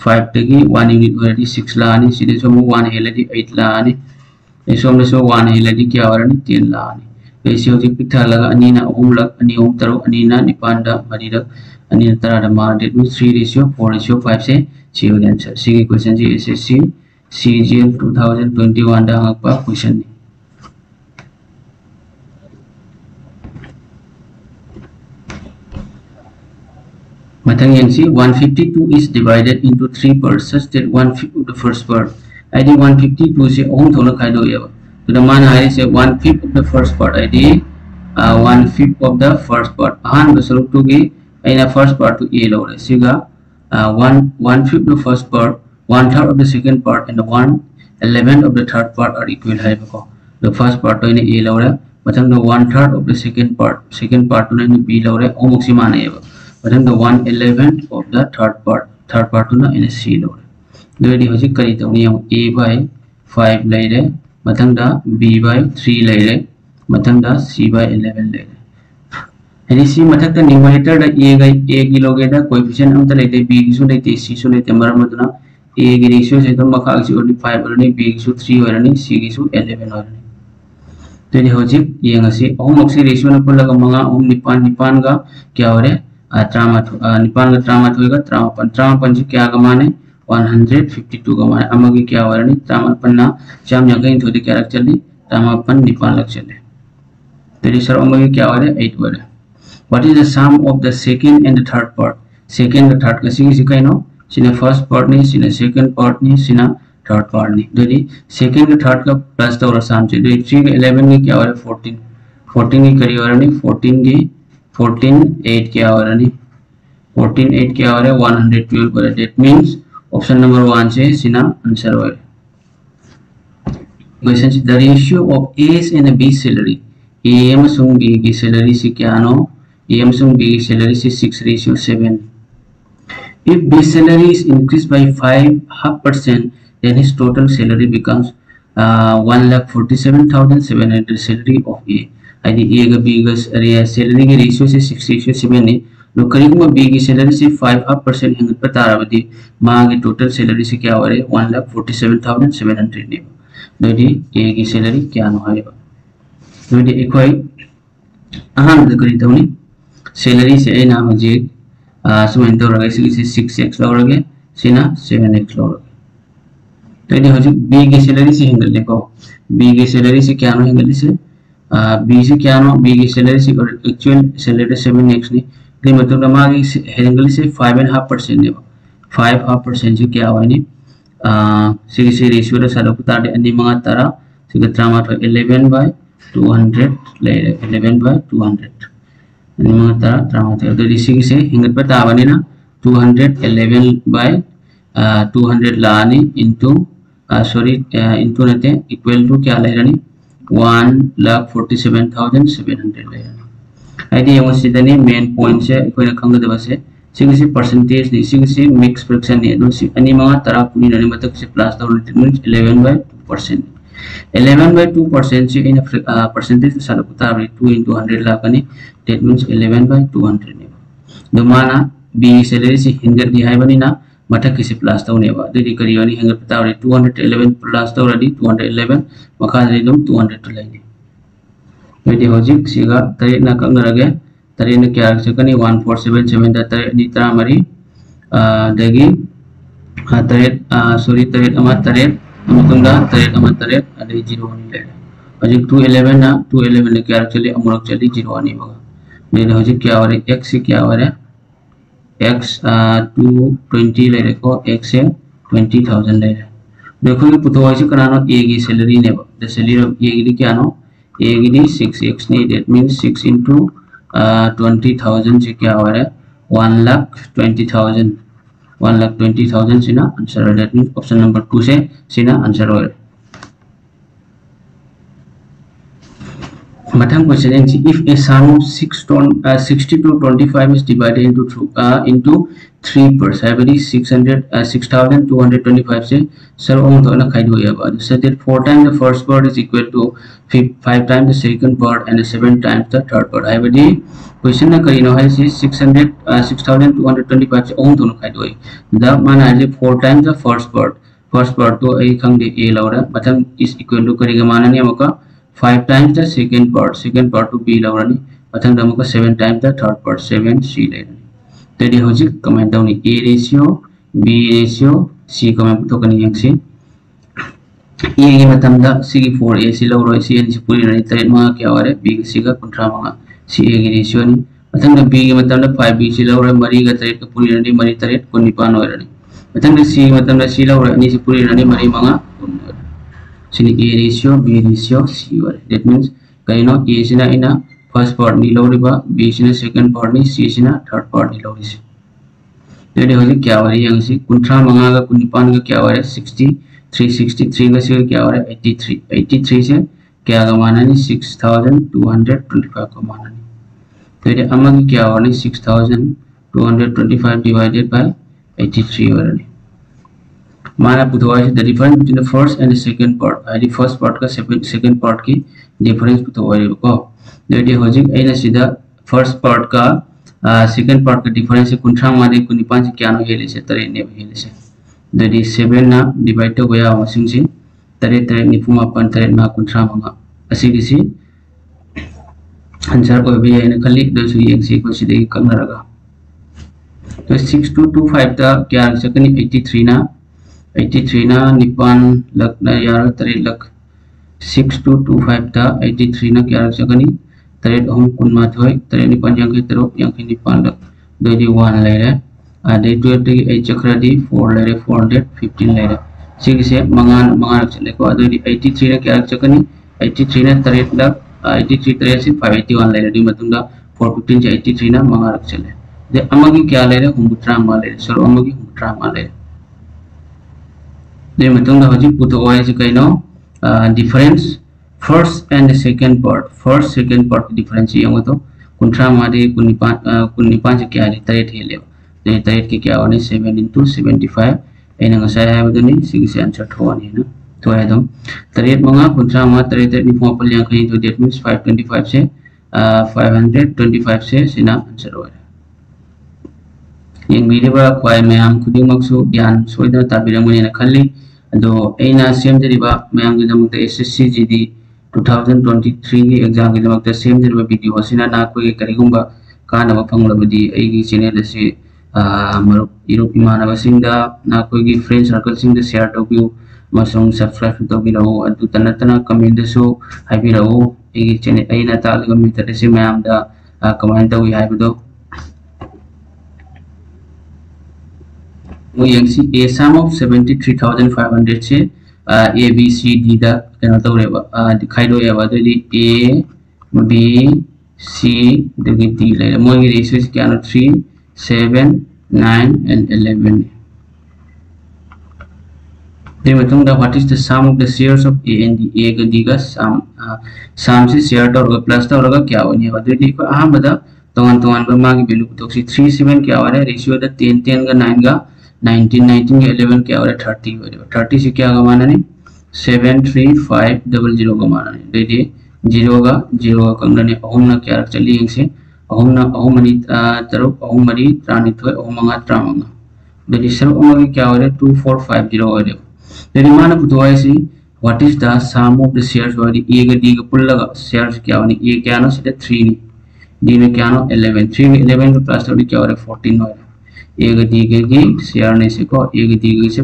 5 तगी 1 यूनिट ऑलरेडी 6 लाने सिदे सो 1 हेलदी 8 लाने ऐसो में सो 1 हेलदी क्या हो रहा 10 लाने ऐसे होती पिथा लगा अनीना ओम लग अनि ओम तरो अनीना निपांडा मरीरक अनीना तरा मा दैट मींस 3:4:5 से सी हो आंसर सी की क्वेश्चन जी एसएससी CGL 2021 दा हकपा क्वेश्चन नि मथंग यंगसी 152 is divided into 3 parts such that 1/5 of the first part ID 152 से ओम थोड़ा खाइदो ये तो द मान है से 1/5 of the first part ID 1/5 of the first part हां बसरो टू की आइना first part to A लो रे सिगा 1/5 of the first part 1/3 of the second part and 1/11 of the third part are equal है बको the first part तो इन्हें A लो रहा मतलब the 1/3 of the second part तो इन्हें B लो रहा ओम उसी माने है मतलब the 1/11 of the third part तो ना इन्हें C लो रहा दो इन्हें हो जी करी तो उन्हें A by 5 ले रहे मतलब दा B by 3 ले रहे मतलब दा C by 11 ले रहे है सी मथक न्यूमरेटर दा a की लोगे दा कोएफिशिएंट अमता लेते b की सु लेते c सु लेते मरम मदुना a की रेशियो से तो मखा की ओरनी 5 ओरनी b की सु 3 ओरनी c की सु 11 ओरनी तो ये होजिक ये ngasi ohum oksi रेशियो न पुल्ला का मंगा ohum निपान निपान का क्या हो रहे निपान का ट्रामा होएगा ट्रामा जी क्या का माने 152 का माने अमगी क्या हो रहा ट्रामा ना चाम यंग थोड़ी क्या रख चली ट्रामा निपान लग चले तो ये सर अमगी क्या हो रहा 8 हो रहा What is the sum of the second and the third part? Second and third kasi si kaino sina first part ni sina second part ni sina third part ni. Jadi second and third का plus तो और sum चाहिए. तो 3 के 11 के क्या हो रहा है 14 के करीब हो रहा है 14 8 क्या हो रहा है 14 8 क्या हो रहा है 112 हो रहा है. That means option number 1 से सिना आंसर हो रहा है. Question the ratio of A's and B's salary. A अमसुंग B की salary से क्या नो A अमसुंग B की salary से 6:7. If B's salary is increased by 5.5%, then his total salary becomes 1,47,700 salary of A. यदि A का B का salary के ratio से 6:7 ने लो करीब में B की salary से 5.5% हिंग पता रहा बदी माँ के total salary से क्या हो रहा है 1,47,700 ने दोदी A की salary क्या नो है दोदी एक कोई अहम दकरी तो नहीं salary से ए ना हो जे सुमें तो रगे से 6x लोगे सीना 7x लोगे तो ये हो जो B की salary से हिंगल देखो B की salary से क्या नो हिंगल से B से क्या नो B की salary से और actual salary 7x नहीं तो मतलब हमारे हिंगल से 5.5% देगा 5.5% से क्या हुआ नहीं सिर्फ रेशियो रे सालों को तारे अन्य मंगा तारा सिर्फ ड्रामा तो 11/200 ले 11/200 अन्य तारा ड्रामा तो तो इसी से हिंगल पर तावानी ना 211/200 लाने into into नते equal to क्या ले रही 1,47,700 ले रही आइडिया ये मुझे दने main point से कोई ना खंग दबा से सिंगसी percentage नहीं सिंगसी mix fraction नहीं तो सिंग अन्य मंगा तारा पुनी नने मतलब से plus तो means 11/2% 11/2% से इन percentage से सालों को तारा 2 into 100 लाख नहीं that means 11/200 नहीं दो माना B salary से हिंगर दिहाई बनी ना मठक किसी plus तो नहीं बा दीदी करियो नहीं हिंगर पता वाली 211 plus तो वाली 211 मकान रे दो 200 तो लेंगे मेरी होजिक सीगा तरी ना कंग रगे तरी ने क्या रख सकनी 1477 दा तरी नित्रा मरी दगी तरी सॉरी तरी अमर तरी अमुतुंगा तरी अमर तरी अरे 0 नहीं ले होजिक 211 ना 211 ने क्या रख चली अमुरक चली 0 नहीं होगा मेरी होजिक क्या हो रहा है x से क्या हो रहा है x 220 ले रखो x से 20,000 ले रहे देखो ये पुतवाई से कराना a की सैलरी ने द सैलरी ऑफ a की क्या नो a की 6x नहीं that means 6 into 20,000 से क्या हो रहा है 1,20,000 से ना आंसर हो that means ऑप्शन नंबर 2 से ना आंसर हो रहा है Matham question is if a sum of 60 to 25 is divided into 3 parts, I believe 6,225 से सर ओम तो ना खाई हुई है बात so that 4 times the first part is equal to 5 times the second part and 7 times the third part. I believe question ना करी ना है 6,225 से ओम तो ना खाई हुई द माना है 4 times the first part तो एक खंग दे a लौड़ा मतलब is equal to करेगा माना नहीं हमका 5 times the second part to b लवरानी मतलब हमको 7 times the third part 7 c लेनी तो ये हो जी comment down a ratio b ratio c comment तो करनी है सी a की मतलब दा c की 4 a c लवरो c n पूरी नहीं तो माँ क्या हो रहा है b की c का कुंठा माँगा c a की रेशियो नहीं मतलब b की मतलब 5 b c लवरो मरी का तरीक का पूरी नहीं मरी तरीक को निपान हो रहा है मतलब c मतलब c लवरो नहीं पूरी नहीं मरी माँगा sini a ratio b ratio c वाले that means कहीं ना a सिना इना first part नहीं लौड़ी बा b सिना second part नहीं c सिना third part नहीं लौड़ी से तो ये हो जाए क्या हो रहा है यहाँ से कुंठा मंगा का कुनिपान का क्या हो रहा है 63 का से क्या हो रहा है 83 से क्या का माना नहीं 6,225 का माना नहीं तो ये अम्मा की क्या हो रहा है 6,225 divided by 83 हो रहा है माना पुतवाई the difference between the first and the second part the first part का second part की difference पुतवाई को ये हो जाए ऐना सीधा फर्स्ट पार्ट का सेकंड पार्ट का डिफरेंस कुंथ्रा मादे कुनिपान से क्या नो हेले से तरे ने हेले से ददी 7 ना डिवाइड तो गया मसिंग से तरे तरे निफु मापन तरे ना कुंथ्रा मंगा असी किसी आंसर को भी है खली दो सु एक से को सिदे कंग रगा तो 6225 ता क्या रख सकनी 83 ना निपान लक ना यार तरे लक 6225 ता 83 ना क्या रख सकनी तरे हम कुन माथोय तरे निपान yang तरो yang निपान लक दो दी 1 ले रे आदे 20 8 चक्र दी 4 ले रे 415 ले रे सिग से मंगान रख चले को दो दी 83 ना क्या रख सकनी 83 ना तरे लक 83 तरे से 581 ले रे दी मतुंगा 415 से 83 ना मंगा रख चले दे अमगी क्या ले रे हुमुत्रा मा ले रे सर अमगी हुमुत्रा मा ले दे मतुंगा हजि पुतो ओय से कइनो difference first and second part difference yang itu kuntra made kunipan se kya ri taret hele de taret ke kya one 7 into 75 ena ngasai ha baduni sig se answer thoni na to hai dom taret manga kuntra ma taret ni popul yang kai to that means 525 se 525 se sina answer hoy yang bide ba kwai mayam khuding maksu gyan soida tabiranguni na khalli ado aina same deriva mayam gi damukta SSC GD 2023 की exam की दमकता same Jarba video सिना ना कोई करिगुंबा कानबा फंगलबदी एगी channel से मरुप Europe इमानबा सिंगदा ना कोई की friend circle सिंगदा share तोबियो मसंग subscribe तोबिराओ अदु तनतना comment दसो हाइबिराओ एगी चैनल अइना तालगा मेथड से मैम दा कमेंट तोबि हाइबदो वो यंगसी ए सम ऑफ 73500 से A B C D दा कना तोरेबा दिखाई दो याबा तो A B C दगी D ले मोगी रेशियो क्या ना 3 7 9 and 11 दे मतुंग दा what is the sum of the squares of A and D A का D का सम से शेयर तो प्लस तो होगा क्या होनी है तो दी को अहमदा तोन बा मागी वैल्यू तो 37 क्या हो रहा है रेशियो द 10 का 9 का 19 का 11 क्या हो रहा है 30 हो रहा है 30 से क्या गमाना नहीं 73500 गमाना नहीं देखिए 0 का कंगना ने अहम ना क्या रख चली इनसे अहम ना अहम मनी तरफ अहम मरी त्रानित हुए अहम मंगा त्रामंगा देखिए सर अहम क्या हो रहा है 2450 हो रहा है देखिए माना पुतवाई सी what is the sum of the shares हो रही ए का डी का पुल लगा शेयर्स क्या होनी ए क्या ना सीधा 3 नहीं डी में क्या ना 11 3 में 11 का प्लस क्या हो रहा है 14 हो रहा है एक दिगे की शेयर ने से को एक दिगे से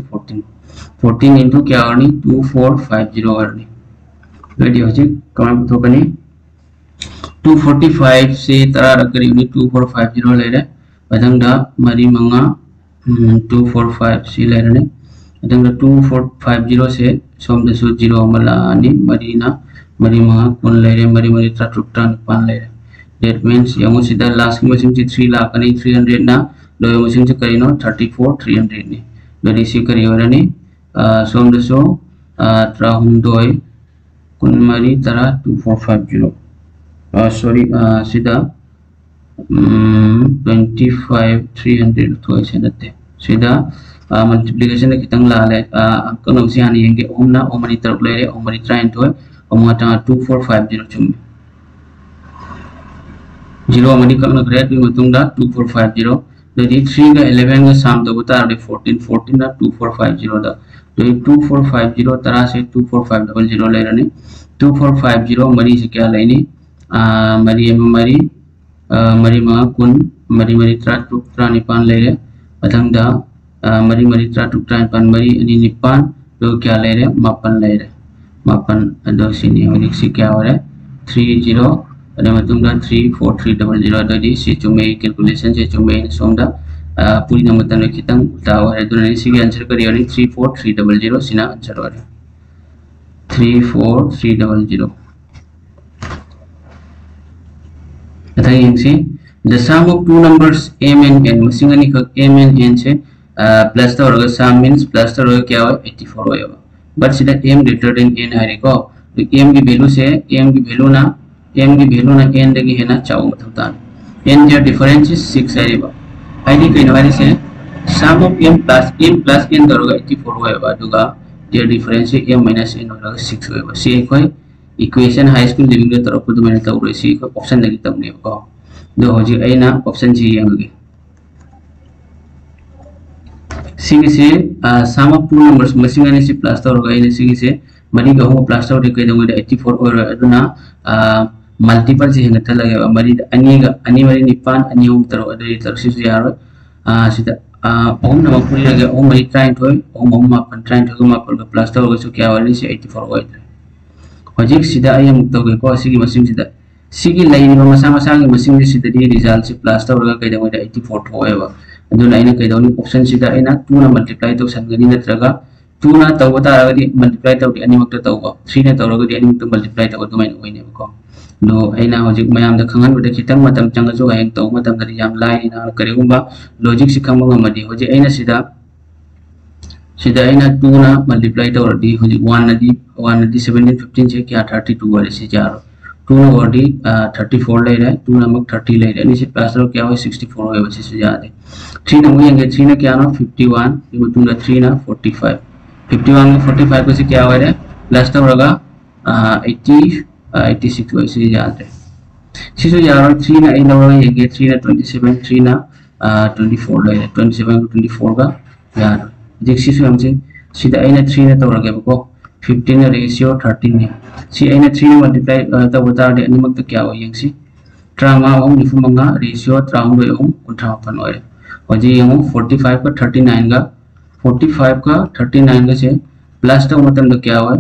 14 into क्या करनी 2450 करनी रेडी हो जी कमेंट तो कनी 245 से तरा रकरी उनी 2450 ले रहे अदंगा मरी मंगा 245 से ले रहे अदंगा 2450 से सोम दसो 0 मलानी मरीना मरी मंगा कौन ले रहे मरी ता टुकटा निपान ले रहे that means यमो सीधा लास्ट की मशीन से 3 लाख कनी 300 ना दो मशीन से करी नो 34 300 ने दो इसी करी हो रहा नहीं सोम दसो ट्राहुम दोय कुनमरी तरा 2450 सॉरी सीधा 25 300 तो ऐसे नते सीधा मल्टीप्लिकेशन ने कितंग ला ले कनो से आनी येंगे ओम ना ओमनी तरफ ले रे ओमनी ट्राइन तो ओम ता 2450 चुम 0 ओमनी कनो ग्रेड भी मतुंगा 2450 यदि 3 का 11 का सम तो बता रहे 14 ना 2450 दा तो 2450 तरह से 24500 ले रहे 2450 मरी से क्या लेनी मरी मा कुन मरी त्रा निपान ले रहे अथंग दा मरी त्रा टुकरा निपान मरी अनि निपान तो क्या ले रहे मापन ले रहे मापन दो सिनी और से क्या हो रहा है 30 अरे मतुंगा 34300 ददी से चुमे कैलकुलेशन से चुमे सोंदा पूरी नंबर ने खितंग उताव है तो इसी के आंसर करिए 34300 सिना आंसर हो रहा 34300 तथा यंसे the sum of two numbers m and n मसिंग अनि का m and n से प्लस तो होगा सम मींस प्लस तो होगा क्या होगा 84 होगा बट सीधा m ग्रेटर देन n है को तो m की वैल्यू से m की वैल्यू ना n दगी है ना चाओ मतलब n का डिफरेंस 6 है रे आईडी कई नवारी से सम ऑफ m प्लस n दरोगा 84 होएगा दुगा देयर डिफरेंस है m माइनस n होगा 6 होएगा सी कोई इक्वेशन हाई स्कूल लिविंग के तरफ तो मैंने तो सी को ऑप्शन लगी तब नहीं होगा दो होजी आइना ऑप्शन जी यंगे सिगी से सामा पूर्ण नंबर्स मसिंग अने से प्लस तौर आइना सिगी से मरी का हो प्लस तौर के दंगे 84 और अदुना मल्टीपल से हेंगत लगे मरी अनी मरी निपान अनी हम तरो अदरी तरसिस यारो सिदा ओम नमक पूरी लगे ओम मरी ट्राइन थोय ओम मापन ट्राइन थोय मापन का प्लस तौर के क्या वाली से 84 होय हजिक सिदा आई हम तौगे को सिगी मसिंग सिदा सिगी लाइन में मसा मसा के मसिंग सिदा दी रिजल्ट से प्लस तौर का दंगे 84 होयबा अदुना आइना कइदौनी ऑप्शन सिदा आइना 2 ना मल्टीप्लाई तो संगनी नत्रगा 2 ना तौबा तारगदी मल्टीप्लाई तौदी अनिमक तौबा 3 ना तौरगदी अनिमक मल्टीप्लाई तौबा दुमाइन होइनेबको लो आइना हजिक मयाम द खंगन बदे खितंग मतम चंगजो हायंग तौ मतम दरी याम लाई ना करेगुंबा लॉजिक से खंग ngमदी हजिक आइना सिदा आइना 2 ना मल्टीप्लाई तौरदी हजिक 1 नदी 17 15 से क्या 32 वाले से जारो 2 ना वर्डी 34 ले रहा है 2 ना मक 30 ले रहा है नीचे प्लस रो क्या हो 64 होए वैसे से जाते 3 ना मुयेंगे 3 ना क्या ना 51 ये 2 ना 3 ना 45 51 में 45 को से क्या हो रहा है प्लस तो होगा 86 वैसे जाते सिसो यार 3 ना इन होगा ये 3 ना 27 3 ना 24 ले रहा है 27 को 24 का यार देख सिसो हमसे सीधा आइना 3 ना तो रगे को 15 रेशियो 13 है सी आइना 3 मल्टीप्लाई तो बता दे अनिमक तो क्या हो यंगसी ट्रामा ओम निफुमंगा रेशियो ट्राउंड ओम 58 होए और जी यंग 45 का 39 का 45 का 39 का से प्लस तो मतलब तो क्या हुआ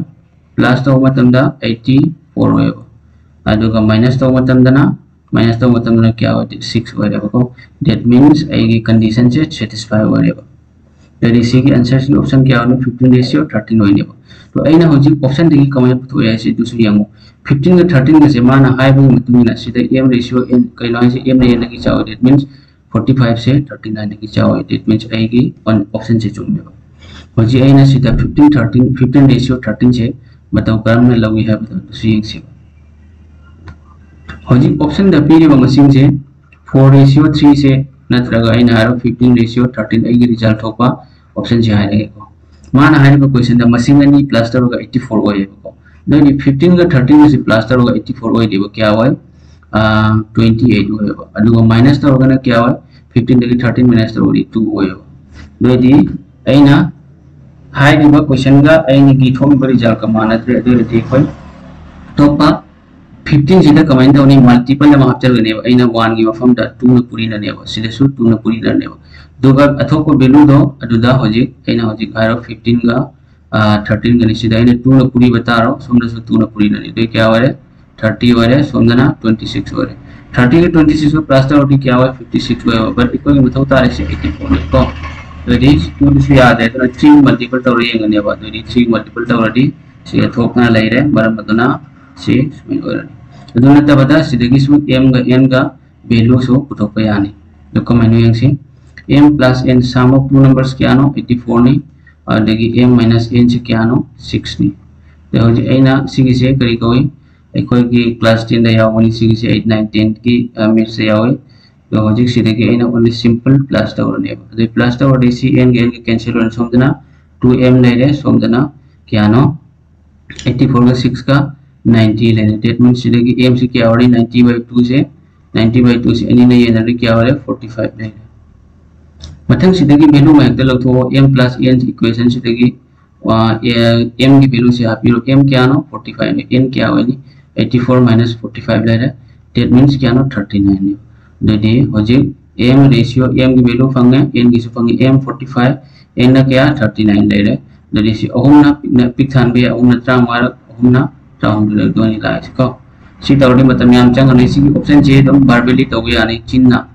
प्लस तो मतलब दा 84 होए अदुगा माइनस तो मतलब क्या हुआ 6 होए को दैट मींस आई कंडीशन से सैटिस्फाई होए दैट इज की आंसर से ऑप्शन क्या होने 15 रेशियो 13 होने तो आइना हजिक ऑप्शन देखि कमाय पुथो याय से दुसु यंगो 15 का 13 का से माना हाइबो मतुना सिदा m रेशियो n कैनो है से m ने न की चाव दैट मींस 45 से 39 की चाव दैट मींस आई की वन ऑप्शन से चुनबे हजि आइना सिदा 15 रेशियो 13 से बताओ करम में लगी है बताओ दुसु यंग से हजि ऑप्शन द पीरी मसिंग से 4 रेशियो 3 से नत्रगा आइना हारो 15 रेशियो 13 आई की रिजल्ट होपा ऑप्शन से हाय को माना हाय को क्वेश्चन द मसिंग अनि प्लस तरोगा 84 होय को दोनी 15 का 13 से प्लस तरोगा 84 होय देबो क्या होय 28 होय अदुगा माइनस तरोगा ना क्या होय 15 दगी 13 माइनस तरोगा 2 होय दोदी आइना हाय दिबो क्वेश्चन गा आइनि की थोम रिजल्ट का मानत्रे अदु देखोय तोपा 15 सिदा कमाइन तौनी मल्टीपल मा हापचरगने आइना 1 की मफम दा 2 न पुरी ननेबो सिदेसु 2 न पुरी ननेबो दुगा अथोको वैल्यू दो अदुदा हजिक आइना हजिक हारो 15 का 13 का निसिदा आइना 2 न पुरी बतारो सोमना सु 2 न पुरी नने दे क्या होरे 30 होरे सोमना 26 होरे 30 के 26 को प्लस तोटी क्या होय 56 होय बट इको के मथौ तारे से 84 को तो दिस 2 से याद है तो 3 मल्टीपल तौर येंगने बा तो 3 मल्टीपल तौरदी से थोकना लेरे मरम मदना से स्मिन होरे अदुना तबदा सिदगी सु m का n का वैल्यू सो पुथोक यानी तो कमेनो यंगसी m plus n sum of two numbers क्या नो 84 नी और देखिए m minus n से क्या नो 6 नी तो हो जाए ना सिगी से करी कोई कोई की क्लास 10 दा यावनी सिगी से 8 9 10 की मिड से यावे तो हो जाए सीधे के ना ओनली सिंपल प्लस टावर ने तो प्लस टावर डी सी n के कैंसिल होने सोमदना 2m ले ले सोमदना क्या नो 84 का 6 का 90 ले ले दैट मींस सीधे की m से क्या हो रही 90/2 से 90/2 से n ने ये ना क्या हो रहा है 45 ले मथंग सिदगी वैल्यू में हेक्टर लथो m plus n इक्वेशन सिदगी m की वैल्यू से हापिरो m क्या नो 45 में n क्या होनी 84 minus 45 ले रहा दैट मींस क्या नो 39 ने दे होजे m रेशियो m की वैल्यू फंगे n की फंगे m 45 n ना क्या 39 ले रहा दे से ओहम ना पिक थान बे ओहम ना ट्राम वार ओहम ना ट्राम ले दोनी लाइस को सी तौडी मतम याम चंगने सी ऑप्शन जे दम बारबेली तौगे यानी चिन्ना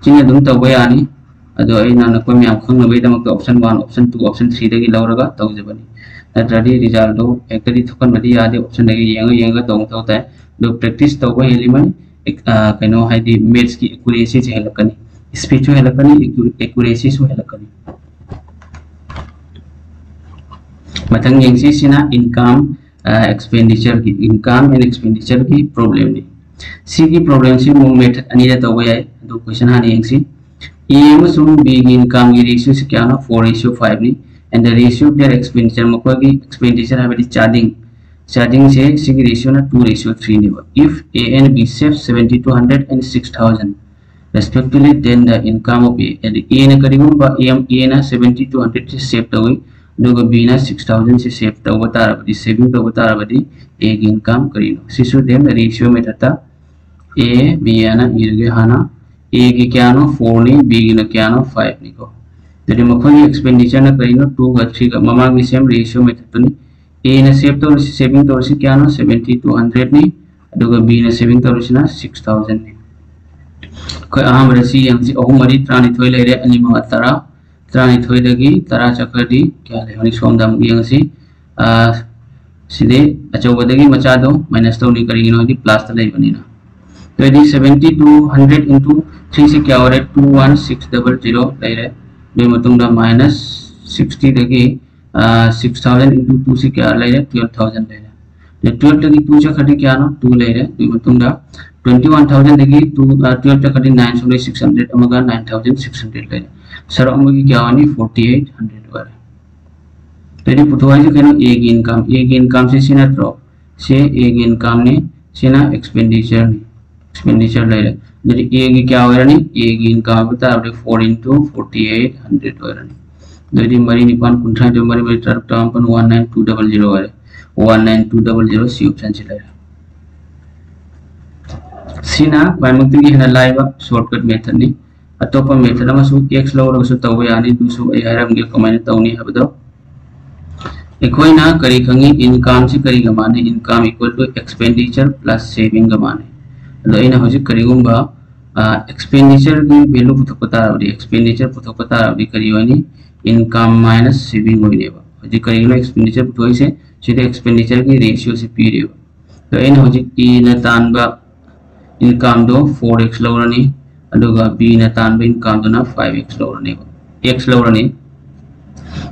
दम तौगे यानी अदो आइना न कोइ म्याम खंगबैदमक ऑप्शन 1 ऑप्शन 2 ऑप्शन 3 दगी लौरगा तौजबनी नत्रदी रिजल्ट दो एकरी थकन मदी यादे ऑप्शन दगी येंगा तौं तौता दो प्रैक्टिस तौबो हेलिमन कनो हाइदि मैथ्स की एक्यूरेसी से हेलकनी स्पीड से हेलकनी एक्यूरेसी से हेलकनी मथंग येंगसी सिना इनकम एक्सपेंडिचर की इनकम एंड एक्सपेंडिचर की प्रॉब्लम नि सी की प्रॉब्लम से मो मेथड अनिदा तौबो याय दो क्वेश्चन हानि येंगसी A अमसुंग B की इनकम की रेशियो से क्या ना 4:5 नी and the ratio of their expenditure मको की एक्सपेंडिचर है चार्जिंग से सी की रेशियो ना 2:3 ने if A and B save 7200 and 6000 respectively then the income of A and A na karigumba A na 70 to 100 se save tawi duga B na 6000 se save tawa tarabadi saving tawa tarabadi A gi income karino sisu dem ratio method ta A B na irge hana A gi kya no 4 ni B gi na kya no 5 ni ko jadi makhoi expenditure na karino 2 ga 3 ga mamang ni same ratio method ni A na save tawa saving tawa se kya no 70 to 100 ni duga B na saving tawa se na 6000 ni कोई अहम रसी यंसी अहुमरी त्रानिथोई लेरे अनिमा तरा त्रानिथोई दगी तरा चक्रदी क्या ले हनी सोमदम यंसी सीधे अचौबदगी मचा दो माइनस तो नहीं करेगी ना प्लस तले बनी ना तो यदि 70 to 100 into 3 से क्या हो रहा है 21600 ले रहे दो मतुंगा माइनस 60 दगी 6000 into 2 से क्या ले रहे 12000 ले रहे 12 दगी 2 चक्रदी क्या ना 2 ले रहे दो मतुंगा 21,000 दगी 12 तक 9 so 600 अमगा 9600 ले सर अमगी क्या वानी 4800 वाले तो ये पुथवाई से कहना एक इनकम से सीना ड्रॉप से एक इनकम ने सीना एक्सपेंडिचर ले रहे jadi एक क्या हो रहा नहीं एक इनकम बता अपने 4 into 4800 हो रहा नहीं jadi मरी निपान कुंठा जो मरी तरफ टाइम पर 19200 वाले 19200 सी ऑप्शन से ले रहा सीना बायमुक्ति है लाइव शॉर्टकट मेथड नि अतोप मेथड अमसु x लौरसु तव यानी दुसु ए हरमगे कमाइन तवनी हबदो एकोइना करी खंगी इनकम से करी गमाने income equal to expenditure plus saving गमाने अदो इना होजि करीगुंबा एक्सपेंडिचर की वैल्यू पुथोकता आवडी एक्सपेंडिचर पुथोकता आवडी करी वनी इनकम माइनस सेविंग होइनेबा होजि करीगुना एक्सपेंडिचर पुथोइ से सीधे एक्सपेंडिचर की रेशियो से पीरेबा तो इना होजि इना तानबा इनकम दो 4x लौरनी अदुगा b ना तानबा इनकम दो ना 5x लौरनी x लौरनी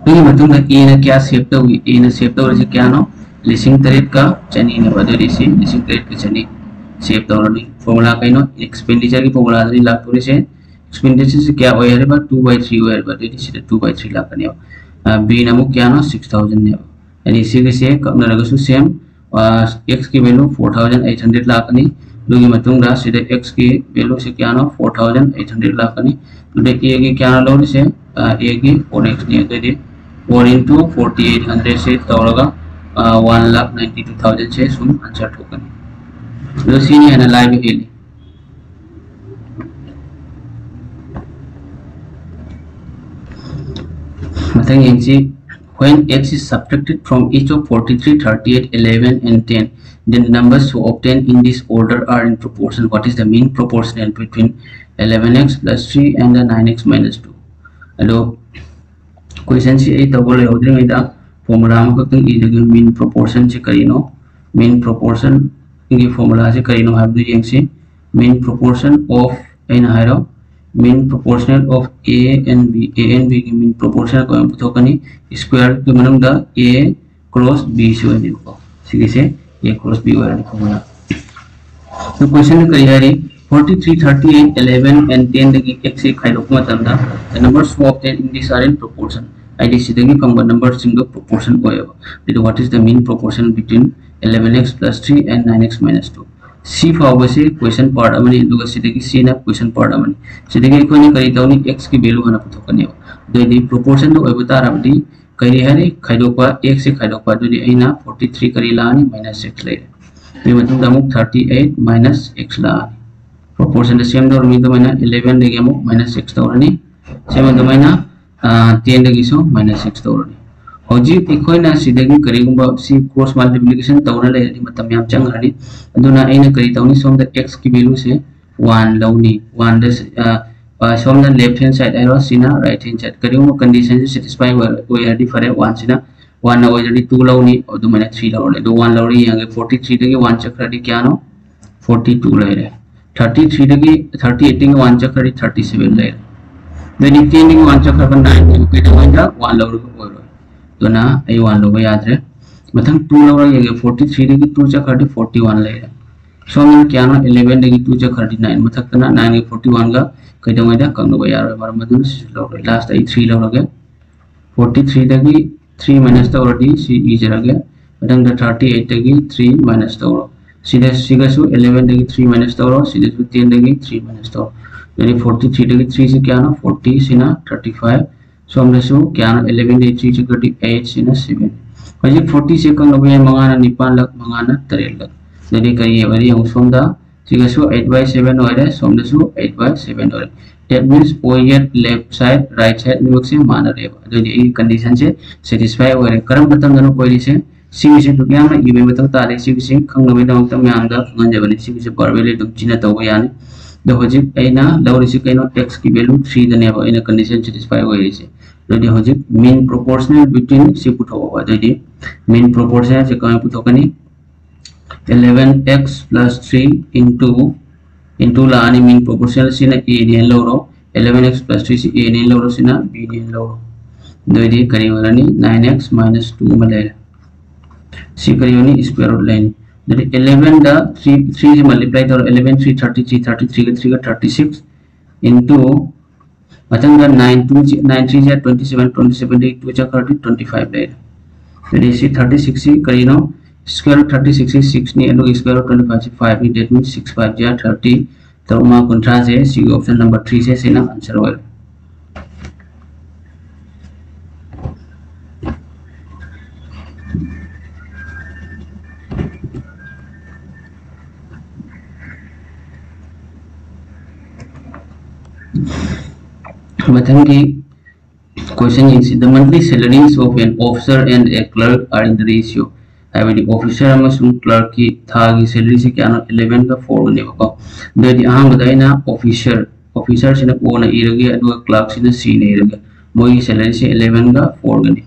तो मतलब a ना क्या सेव तो हुई a ना सेव तो क्या नो लिसिंग तरेट का चनी ने बदल इसी लिसिंग तरेट का चनी सेव तो रनी फॉर्मूला का इनो एक्सपेंडिचर की फॉर्मूला दरी लाख पूरे से एक्सपेंडिचर से क्या होया रे बा 2/3 होया रे बा दे से 2/3 लाख ने b ना मु क्या नो 6000 ने यानी इसी के से कम ना लगसु सेम x की वैल्यू 4800 लाख ने दुगी मतुंगा सीधे x की वैल्यू से क्या नो 4800 लाख ने दुदे a की क्या नो से a की 4x ने दे 4 into 4800 से तौरगा 1,92,000 से सुन आंसर ठोकनी लो सीनी है ना लाइव हेली मतलब यंसी when x is subtracted from each of 43 38 11 and 10 then the numbers to obtain in this order are in proportion what is the mean proportional between 11x plus 3 and the 9x minus 2 hello question से एक तबले उधर में दा formula में कतंग इधर mean proportion से करीनो mean proportion की फॉर्मूला से करीनो है तो यंसी mean proportion of n हायरो mean proportional of a and b की mean proportional को हम पुथो कनी स्क्वायर के मतलब दा a cross b से होने को सीधे से a cross b होने को बोला तो क्वेश्चन में करिए रे 43 38 11 and 10 दगी x से खाई रोक मत अंदा the numbers obtained in this are in proportion id से दगी फंग नंबर सिंगल proportion को है तो what is the mean proportion between 11x plus 3 and 9x minus 2 C फाव से क्वेश्चन पार्ट अमनी दुगा सिदगी C ना क्वेश्चन पार्ट अमनी सिदगी कोनी करी तौनी x की वैल्यू हना पुथोकने दोदी प्रोपोर्शन दो अबता राबदी करी हरे खाइदोपा x से खाइदोपा दोदी अइना 43 करी लानी -6 ले तो मतलब दमुक 38 -x लानी प्रोपोर्शन द सेम दो रमी तो मैंने 11 देगे मु -6 तौरनी सेम दो मैंने 10 देगी सो -6 तौरनी होजी इकोइना सिदगी करीगुंबा सी क्रॉस मल्टीप्लिकेशन तौना ले यदि मतलब याम चंगरनी अदुना अइना करी तौनी सोम द x की वैल्यू से 1 लौनी 1 द सोम द लेफ्ट हैंड साइड एरो सिना राइट हैंड साइड करीगुंबा कंडीशन से सैटिस्फाई हो यदि फरे 1 सिना 1 ना ऑलरेडी 2 लौनी और दो मैंने 3 लौले दो 1 लौरी यंगे 43 दगी 1 चक्रडी क्या नो 42 ले रे 33 दगी 38 दगी 1 चक्रडी 37 ले रे देनी 10 दगी 1 चक्र पर 9 दगी के तो 1 लौरी को तो ना आई 1 लोग याद रहे मतलब 2 लोग ये 43 देगी 2 चक्कर 41 ले रहा सो हम क्या ना 11 देगी 2 चक्कर 9 मतलब ना 9 के 41 का कई तो मैं कम लोग यार हमारा मतलब लोग लास्ट आई 3 लोग गए 43 देगी 3 माइनस तो ऑलरेडी सी ई जरा गया मतलब 38 देगी 3 माइनस तो सीधे सीधे सो 11 देगी 3 माइनस तो सीधे सो 10 देगी 3 माइनस तो यानी 43 दगी 3 से क्या ना 40 सिना 35 सोमदसु क्या ना 11 दगी 3 से 38 सिना 7 हजी 40 से कंगबे मंगाना निपान लग मंगाना 3 लग दगी करिए वरी हम सोमदा सिगसु 8/7 होरे सोमदसु 8/7 होरे that means point left side right side निवक से माना रेबा दगी ई कंडीशन से satisfy होरे करम बतम दनो कोई से सिगी से दुनिया में इबे बतम तारे सिगी से खंगबे दमक तम यांग दा खंगजबने सिगी से बरबेले दुचिना तव यानी द होजिक एना लौरिसी कैनो x की वैल्यू 3 दनेबा इन कंडीशन satisfy होइसे दगी होजिक mean proportional between से पुथोबा दगी mean proportional से कम पुथोकनी 11x plus 3 into la ani mean proportional sina a ni loro 11x plus 3 si a ni loro sina b ni loro doi kari walani 9x minus 2 male si kari wani square root line that 11 da 3 se multiply to 11 3 33 33 ka 3 ka 36 into matang da 9 2 9 3 ja 27 27 de 2 ja 30 25 le that is 36 si kari no square root 36 is 6 ni and square root 25 is 5 it that means 6 5 ja 30 तो मा contrast है C option number 3 से सीना answer होगा मतलब कि question is the monthly salaries of an officer and a clerk are in the ratio हाइबडी officer अमसुंग क्लर्क की थागी सैलरी से क्या 11 का 4 ने बको ददी अहम बदाइना ऑफिसर से ओ ना इरगे अदुगा क्लर्क से सी ने इरगे मोई सैलरी से 11 का 4 Ghani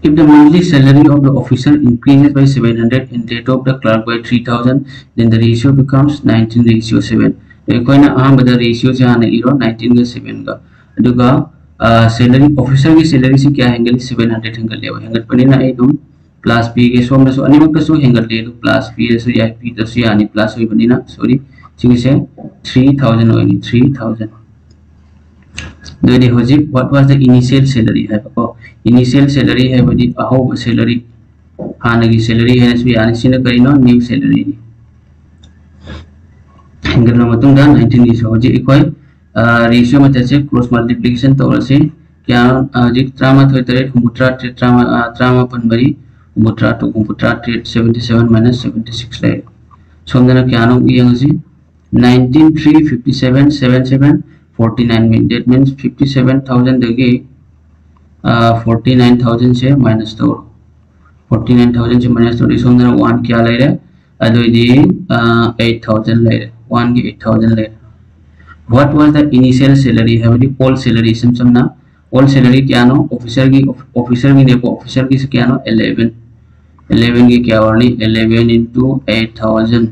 if the monthly salary of the officer increases by 700 and that of the clerk by 3000 then the ratio becomes 19:7 तो कोई ना अहम बदा रेशियो से आने इरो 19:7 का अदुगा सैलरी ऑफिसर की सैलरी से क्या हैंगल 700 हैंगल लेवा हैंगल पनिना ए तुम प्लस पी के सोम दसो अनिमक दसो हैंगल ले लो प्लस पी दसो या पी दसो यानी प्लस होई बनिना सॉरी ठीक से 3000 होई 3000 दोदे होजि what was the initial salary है को इनिशियल सैलरी है बदि अहो सैलरी हानगी सैलरी है सो यानी सिन करिनो न्यू सैलरी हैंगल न मतुंग दा 19 इस होजि इक्वल रेशियो में जैसे क्रॉस मल्टीप्लिकेशन तो से क्या जिक ट्रामा थोय तरे मुत्रा ट्रामा पनबरी मुत्रा तो मुत्रा 77 minus 76 ले सोमदना क्या नो यंगसी 19 3 57 77 49 मीन that means 57000 दगे 49000 से माइनस तो 49000 से माइनस तो सोमदना 1 क्या ले रे अदोदी 8000 ले रे 1 की 8000 ले What was the initial salary? Have the all salary समझना all salary क्या नो ऑफिसर की देखो ऑफिसर की क्या नो 11 की क्या वाली 11 into 8000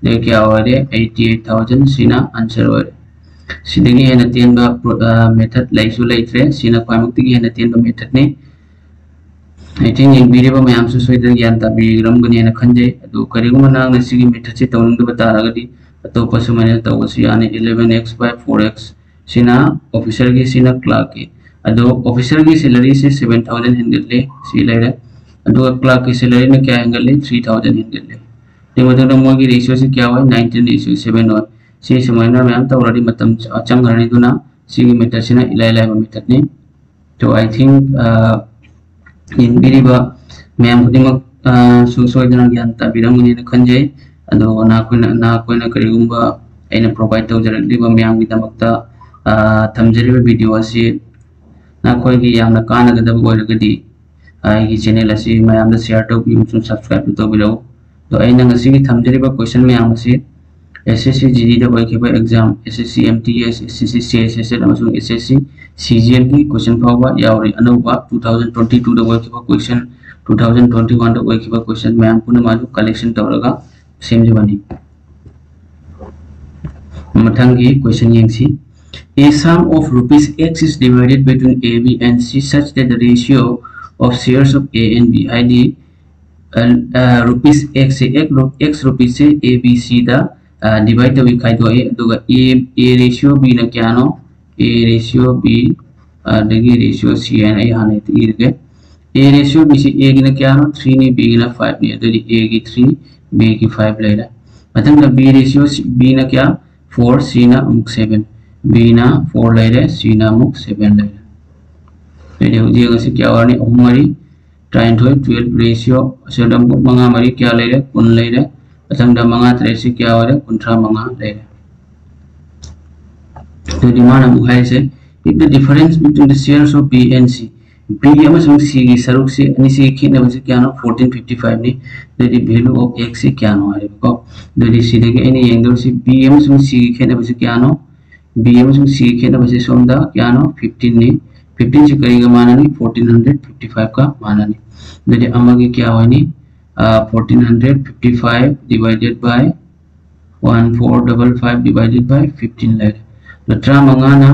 ये क्या वाले 88000 सीना आंसर वाले सीधे है नतीन बा मेथड लाइसु लाइट्रे सीना क्वामुक्ति की है नतीन बा मेथड ने I think in video में हम सुसुइदर ज्ञान तभी रम गनी है न खंजे तो करेगो मना नसी की मेथड से तौन के बता रहा गदी तो पसु मैंने तो वो यानी 11x by 4x सीना ऑफिसर की सीना क्लर्क की अदो ऑफिसर की सैलरी से 7000 हैंगल ले सी ले रहा अदो क्लर्क की सैलरी में क्या हैंगल ले 3000 हैंगल ले ते मतलब मो की रेशियो से क्या हुआ 19:7 और सी समझना मैं तो ऑलरेडी मतलब अचम करने दो ना सी की मेथड से ना इला मेथड ने तो आई थिंक इन बिरिबा मैम खुदिमक सुसुइदर ज्ञान तभी रम गनी न खंजे अदो ना कोई करीगुंबा ऐना प्रोवाइड तौजरलिबा मैम की दमकता थमजरिबा वीडियो असी ना कोई की यामना कानगदब ओइरगदी आई चैनल असी मैम शेयर तौबियु सब्सक्राइब तौबिलो तो ऐना ngasi की थमजरिबा क्वेश्चन मैम असी एसएससी जीडी दा ओइखिबा exam SSC MTS SSC CSS अमसुंग एसएससी सीजीएल की क्वेश्चन फावबा यावरि अनौबा 2022 दा ओइखिबा क्वेश्चन 2021 दा ओइखिबा क्वेश्चन मैम पुना माजु कलेक्शन तौरगा सेम जवानी मथंगी क्वेश्चन यंगसी a sum of rupees x is divided between a b and c such that the ratio of shares of a and b id rupees x से x rupees से a b c दा divide दा विखाई दो है तो a ratio b ना क्या नो a ratio b दगी ratio c है ना यहाँ नहीं तो इरके a ratio b से a की ना क्या नो 3 नहीं b की ना 5 नहीं तो a की 3 b की 5 ले रहा मतलब b ratio b ना क्या 4 C na amuk 7 B na 4 laire C na amuk 7 laire jadi uji ngasi kya warni umari trying to 12 ratio sedang ko mga mari kya laire kun laire asang da mga trace kya ware kuntra mga laire jadi mana muhai se if the difference between the shares of B and C B amasung C gi saruk se ani C khina base kya no 1455 ni the value of x se kya no are ko the C de any angle se B amasung C gi khina base kya no B amasung C gi khina base somda kya no 15 ni 15 से करेगा माना नहीं 1455 का माना नहीं jadi amagi kya hoy ni 1455 divided by 1455 divided by 15 layer तो tramangana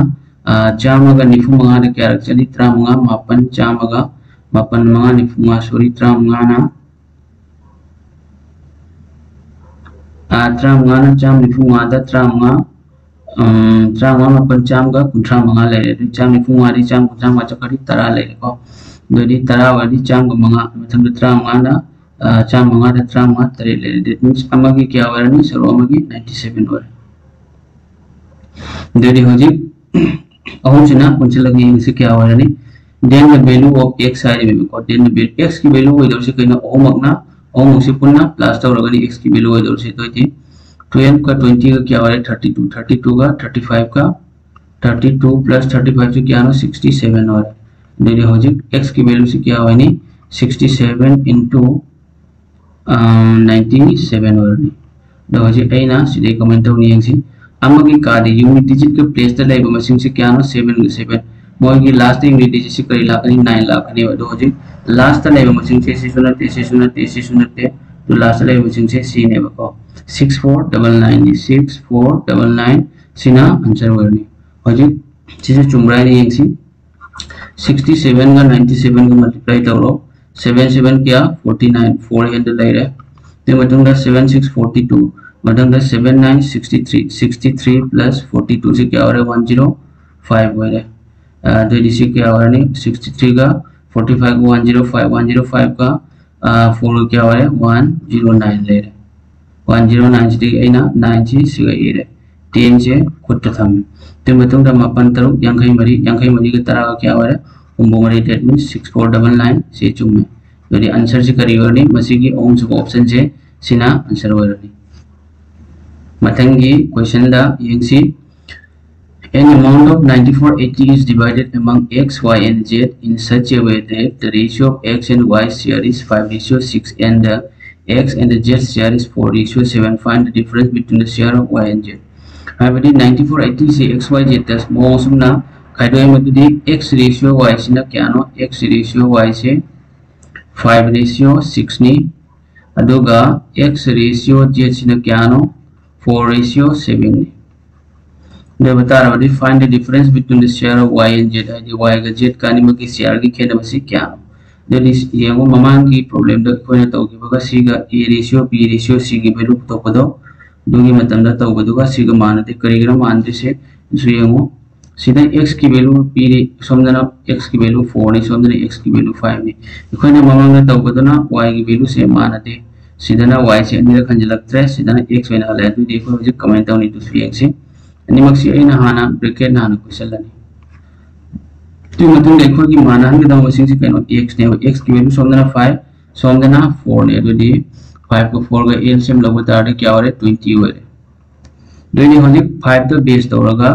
chamaga nifu manga kya rakchani tramanga mapan chamaga mapan manga nifu manga sorry tramangana tramangana cham nifu manga da tramanga tramanga mapan chamga kuntra manga layer cham nifu manga di cham kuntra manga chakari tara layer ko jadi tara wadi chamga manga mathang tramanga cham manga da tramanga tare layer that means amagi kya warani saro amagi 97 war jadi hoji ahum china kunchal lagi se kya warani then the value of x hai me ko then the x ki value idhar se kaina ohmak na ohmak se punna plus ta ragani x ki value idhar se to 12 का 20 का क्या हो रहा है 32 32 का 35 का 32 plus 35 से क्या हो 67 हो रहा है देखिए हो जी x की वैल्यू से क्या हुआ नहीं 67 into 97 हो रहा है तो हो जी ए ना सीधे कमेंट हो नहीं है सी अम्मा की कार्ड यूनिट डिजिट के प्लेस द लाइव मशीन से क्या हो 7 मोय की लास्ट यूनिट डिजिट से कई लाख नहीं 9 लाख नहीं हो जी लास्ट लाइव मशीन से सुनते तो लास्ट लाइव मशीन से सी ने बको 6499 6499 सिना आंसर वरनी होजी चीजे चुमरा नहीं है सी 67 का 97 का मल्टीप्लाई करो 77 क्या 49 400 ले रहा है तो मतलब 7642 मतलब 79 63 प्लस 42 से क्या हो रहा है 105 हो रहा है तो इसी क्या हो रहा है 63 का 45 को 105 का 4 क्या हो रहा है 109 ले रहा है 109 से ऐना 9 से सिगा ये 10 से खुद थम तो मतलब दा मापन तरु यांखई मरी के तरह का क्या हो रहा है उम्बो मरी डेट मींस 6499 से चुम्मे यदि आंसर से करियो नहीं मसी की ओम से ऑप्शन से सिना आंसर हो रही मथंगी क्वेश्चन दा यंगसी an amount of 9480 is divided among x y and z in such a way that the ratio of x and y share is 5:6 and the x and the z share is 4:7 find the difference between the share of y and z हाबेदी 9480 से x y z तक मोसुमना खाइदोय मदुदी x ratio y सिना Keanu x ratio y से 5:6 नि अदुगा x ratio z सिना Keanu 4:7 नि दे बता रहा है find the difference between the share of y and z है y का z का निम की share की खेद बसी क्या that is ये वो ममान की प्रॉब्लम द कोई ना तो की बगा c का a ratio b ratio c की वैल्यू तो पदो दोगी मतलब द तो बदुगा c का मान दे करेगा मान दे से ये वो सीधा x की वैल्यू b समझना x की वैल्यू 4 नहीं समझना x की वैल्यू 5 नहीं कोई ना ममान द तो बदो ना y की वैल्यू से मान दे सीधा ना y से अंदर खंज लगता है सीधा ना x में ना ले तो देखो मुझे कमेंट डाउन इटू सी x निमक्सी ऐना हाना ब्रैकेट ना क्वेश्चन लनी तो मतलब देखो कि माना के दाम मशीन से कहनो x ने x की वैल्यू समझना 5 समझना 4 ने तो दी 5 को 4 का एलसीएम लगो तारे क्या हो रहा है 20 हो रहा है दोनी होने 5 तो बेस तोड़गा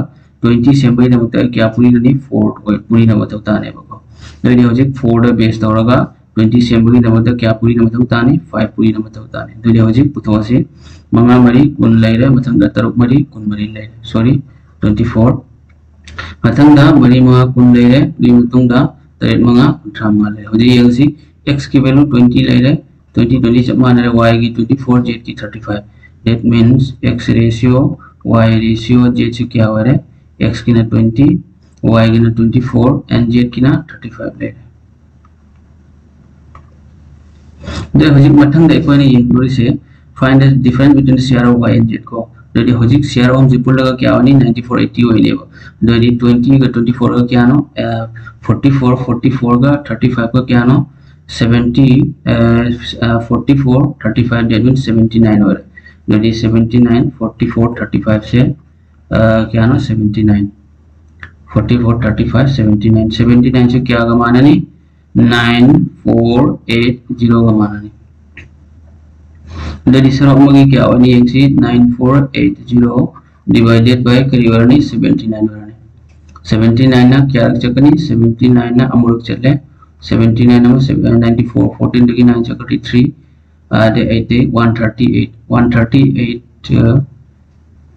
20 सेंपल ने बताया क्या पूरी नहीं 4 पूरी ना बताता ने बको दोनी होने 4 तो बेस तोड़गा 20 सेंपल ने बताया क्या पूरी ना बताता ने 5 पूरी ना बताता ने दोनी होने पुतवा से मंगा मरी कुन लाइरे मतंगा तरुक मरी कुन मरी लाइरे सॉरी 24 मतंगा मरी मंगा कुन लाइरे दी मतंगा तरेट मंगा कुंठा माले हो जी यंसी x की वैल्यू 20 लाइरे 20 सब मान रहे y की 24 z की 35 that means x ratio y ratio z से क्या हो रहा है x की ना 20 y की ना 24 and z की ना 35 लाइरे दे हो जी मतंग देखो ने ये से find the difference between the share of y and z को दोदी होजिक share of z पुल लगा क्या होनी 9480 हो लेगा दोदी 20 का 24 का क्या नो 44 का 35 का क्या नो 70 44 35 that means 79 हो रहा है दोदी 79 44 35 से क्या नो 79 44 35 79 79 से क्या का मान नहीं 9480 का मान नहीं that is अमगी क्या वाली एक सी 9480 divided by करीबन 79 वाली 79 ना क्या चकनी 79 ना अमुक चले 79 ना 94 14 टकी 9 चकटी 3 the 80 138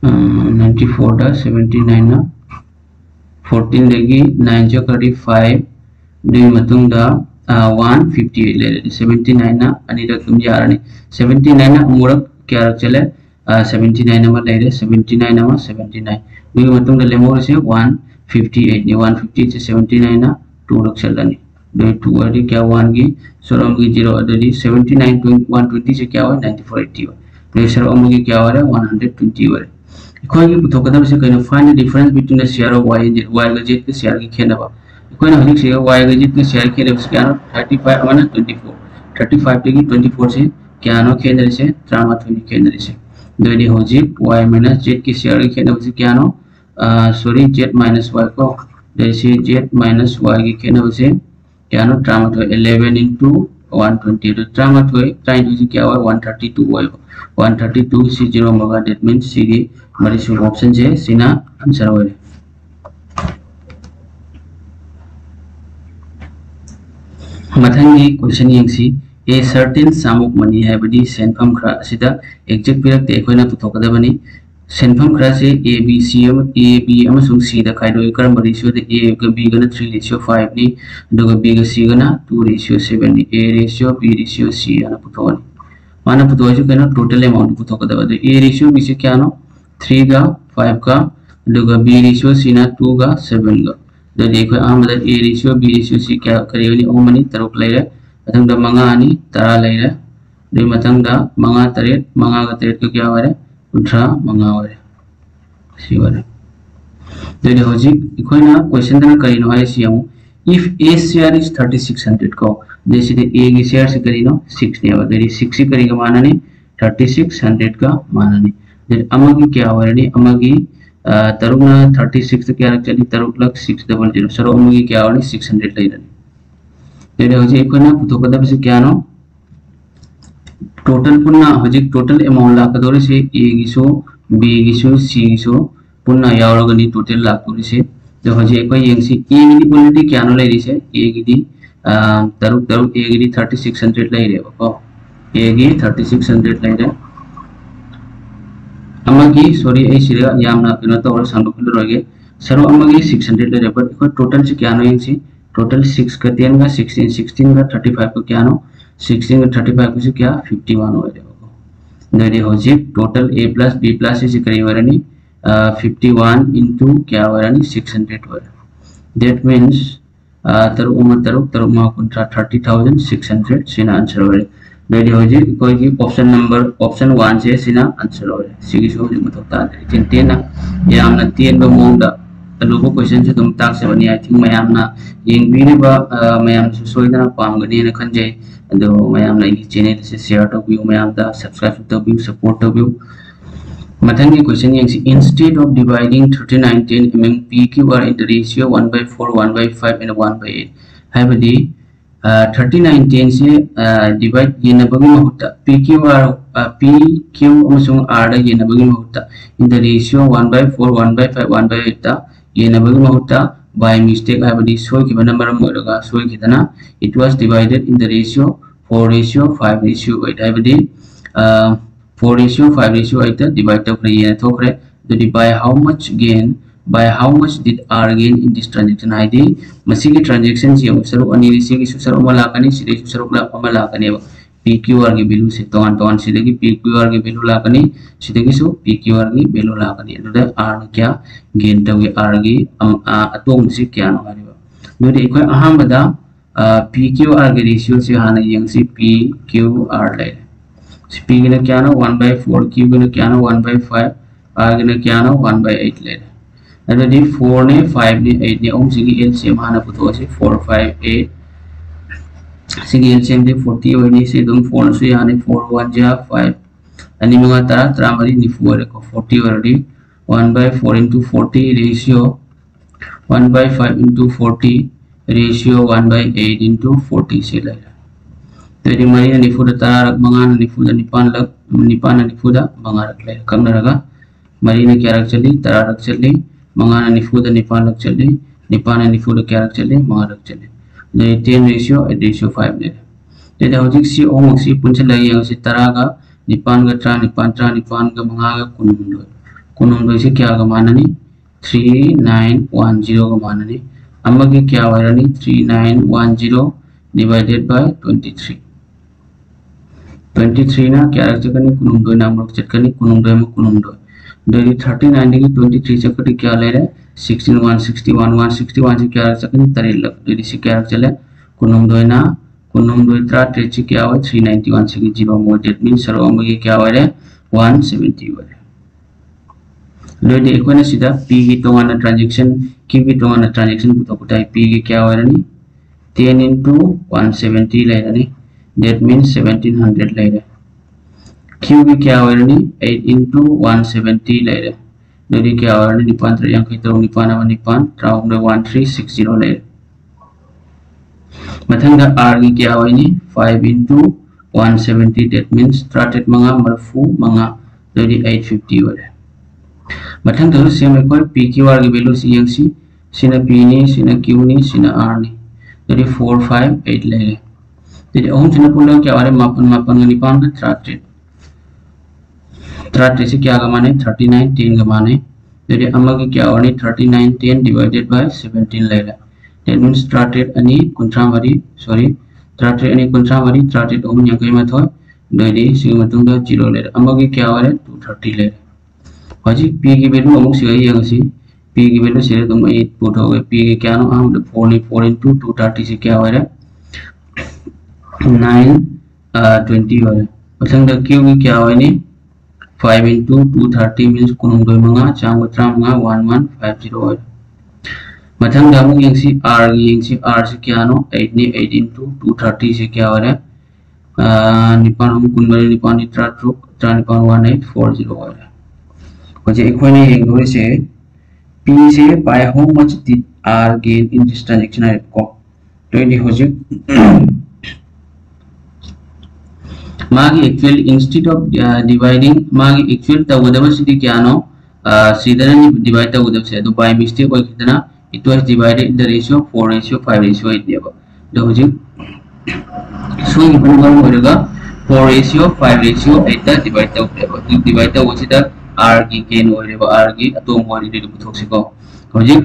94 दा 79 ना 14 टकी 9 चकटी 5 दे मतुंग दा 158 ले 79 ना अनि रक तुम जा रहे 79 ना अमुक क्या चले 79 ना ले 79 ना 79 दे मतुंग दा लेमोर से 158 ने 158 से 79 ना 2 रख चलनी दे 2 अरे क्या 1 की सर अमगी 0 अरे 79 120 से क्या हुआ 9480 हुआ दे सर अमगी क्या हो रहा है 120 हो रहा है कोई की पुथोकदम से कहना find the difference between the share of y and y का जेट के शेयर की खेलना कोई ना हलिक से y का जेट के शेयर खेले उसके क्या 35 माना 24 35 की 24 से क्या नो खेलने से ड्रामा 20 खेलने से दो ये हो जी y माइनस z की शेयर की खेलने से क्या नो सॉरी z माइनस y को जैसे z माइनस y की खेलने से क्या नो ड्रामा 11 into 120 तो ड्रामा 20 क्या हुआ 132 हुआ 132 से 0 मगा that means सी मरी सु ऑप्शन से सीना आंसर हो मथंगी क्वेश्चन यंगसी a certain sum of money है बड़ी सेंफम खरा सिदा एग्जैक्ट पिरक ते कोइना पुथोकदबनी सेंफम खरा से a b c अमसुंग c दा खाइदो करम रेशियो दे a का b गना 3 रेशियो 5 नि दुगा b का c गना 2 रेशियो 7 नि a ratio b ratio c ana पुथोनी माना पुथोजु केना टोटल अमाउंट पुथोकदब दे a रेशियो b से क्या नो 3 का 5 का दुगा b रेशियो c ना 2 का 7 का दो देखो आमदा a ratio b ratio c क्या करेबनी ओमनी तरुक लेरे मतंग मंगा आनी तरा लेरे दे मतंग मंगा तरेट मंगा का तरेट को क्या वारे उठा मंगा वारे सी वारे दे होजी इकोना क्वेश्चन तना करिनो है सी हम if a share is 3600 को जैसे दे a की शेयर से करिनो 6 ने वाले 6 से करेगा माना नहीं 3600 का माना नहीं दे अमगी क्या वारे नहीं अमगी तरुक ना 36 तो क्या रख चली तरुक लग 600 सरो अमगी क्या वारे 600 ले रही दे होजी इकोना पुथोकदब से क्या नो टोटल पुन्ना होजी टोटल अमाउंट लाकदोरे से a गिसो b गिसो c गिसो पुन्ना यावरगनी टोटल लाकदोरे से तो होजी कोई यंगसी a गिदी क्वांटिटी क्या नो ले से a गिदी तरुक a गिदी 3600 ले रे को a गी 3600 ले रे अमगी सॉरी ए सिरा यामना किनो तो और संदुकुल रोगे सरो अमगी 600 ले रे पर को टोटल से क्या नो यंगसी टोटल 6 का 10 का 16 का 35 को क्या नो 16 का 35 को से क्या 51 हो जाएगा दे हो जी total a plus b plus इसे करीब वरनी 51 into क्या वरनी 600 वर that means तरु मा कुंट्रा 30600 सीना आंसर वर दे हो जी कोई की ऑप्शन नंबर ऑप्शन 1 से सीना आंसर वर सिगी सो जी मतलब ता चिंतेना यामना 3 बा मोंडा लोगों क्वेश्चन से तुम ताक से बनी आई थिंक मयामना येंगबीरेबा मयाम सोइदना पामगनी ने खंजे दो मयामना ई चैनल से शेयर तो व्यू मयामदा सब्सक्राइब तो व्यू सपोर्ट तो व्यू मथंगी क्वेश्चन यंगसी instead of dividing 3910 among pqr in the ratio 1/4 1/5 and 1/8 हाइबदी 3910 से डिवाइड येनबगी महुता pqr pq अमसुंग r दा येनबगी महुता in the ratio 1/4 1/5 1/8 ता येनबगी महुता by mistake हाइबदी सोय की नंबर मोरगा सोय की तना it was divided in the ratio 4:5:8 हाइबदी 4:5:8 divide to ये तो करे तो by how much did r gain in this transaction id मसी की ट्रांजैक्शन से सरो अनि रिसी की सरो मला कनी सिरे सरो मला कनी pqr की वैल्यू से तोन सिरे की pqr की वैल्यू ला कनी सिरे की सो pqr की वैल्यू ला कनी तो r क्या गेन तवे r की अतोम से क्या नो हारिबा दोदे इको अहम बदा pqr के रेशियो से हाना यंगसी pqr ले p गिना क्या नो 1/4 q गिना क्या नो 1/5 r गिना क्या नो 1/8 ले अदि 4 ने 5 ने 8 ने ओम सिगी एलसीएम हाना पुतो से 4 5 8 सिगी एलसीएम दे 40 होनी से तुम 4 से यानी 4 1 जा 5 अनि मंगा तरा तरा मरी नि 4 को 40 already 1/4 into 40 ratio 1/5 into 40 ratio 1/8 into 40 से लेगा तो मरी ना निफुदा तारा रख मंगा ना निफुदा निपान ना निफुदा मंगा रख लेगा कम ना रखा मरी ने क्या रख चली तारा रख चली मंगा ना निफुदा निपान रख चली निपान ना निफुदा क्या रख चली मंगा रख चली तो 10 ratio 8 ratio 5 लेगा तो हौजिक सी ओमक सी पुंचल लगी है उसे तारा का निपान का ट्रा निपान का मंगा का कुनुंडो से क्या का माना नहीं 3910 का माना नहीं अम्मा की क्या वाला नहीं 3910 divided by 23 ना क्या रख चकनी कुनुंडो नाम रख चकनी कुनुंडो में कुनुंडो दो 39 की 23 चकनी क्या ले रहे 16 161 से क्या रख चकनी 13 लग दो से क्या रख चले कुनुंडो ना कुनुंडो इतना ट्रेची क्या हुआ 391 से की जीरो मोड डेट मीन सर्व अम्मा की क्या वाले 170 वाले लोडी एक वाला सीधा P की टोंगाना ट्रांजैक्शन Q की टोंगाना ट्रांजैक्शन पुता P की क्या वाला नहीं 10 into 170 ले रहा नहीं that means 1700 ले रहा Q की क्या वाला नहीं 8 into 170 ले रहा लोडी क्या वाला नहीं निपान त्रियांक की तरह निपान 1360 ले रहा मथंगा R की क्या वाला नहीं 5 into 170 that means started मंगा मरफू मंगा लोडी 850 वाला मथंग तो सेम एक बार P Q R की वैल्यू सी यंग सी सिना P नहीं सिना Q नहीं सिना R नहीं तो 4 5 8 ले रहे तो हम सिना पुल्ला क्या वाले मापन का निपान का त्राटे से क्या कमाने 39 10 कमाने तो अम्मा की क्या वाली 39 10 divided by 17 ले रहा that means त्राटे अनि कुंट्रामरी सॉरी त्राटे अनि कुंट्रामरी त्राटे तो हम यहाँ कहीं मत हो दो सी मतुंगा 0 ले रहा अम्मा की क्या वाले 230 ले रहा हजी P की वैल्यू अमुक से गई है सी P की वैल्यू से तुम 8 पुट हो गए P के क्या नो हम 4 into 230 से क्या हो रहा है 920 हो रहा है मथंग Q की क्या हो नहीं 5 into 230 means कुनुंग दो मंगा चांग उतरा मंगा 1150 हो रहा मथंग अमुक यंग सी R से क्या नो 8 ने 8 into 230 से क्या हो रहा है निपान हम कुनबरी निपान इतरा ट्रुक इतरा निपान 1840 हो रहा है वजह एक होने एक दो से P से by how much did R gain in this transaction है को तो ये हो जाए मागी actual instead of dividing मागी actual ता उधर बस इधर क्या नो सीधे नहीं divide ता उधर से तो by mistake वो कितना it was divided in the ratio 4:5:8 दिया हुआ तो हो जाए सो ये बन गया होगा 4:5:8 ता divide ता वो सीधा R की gain हो रहे हैं R की अतोम हो रही है बुथों से को हो जी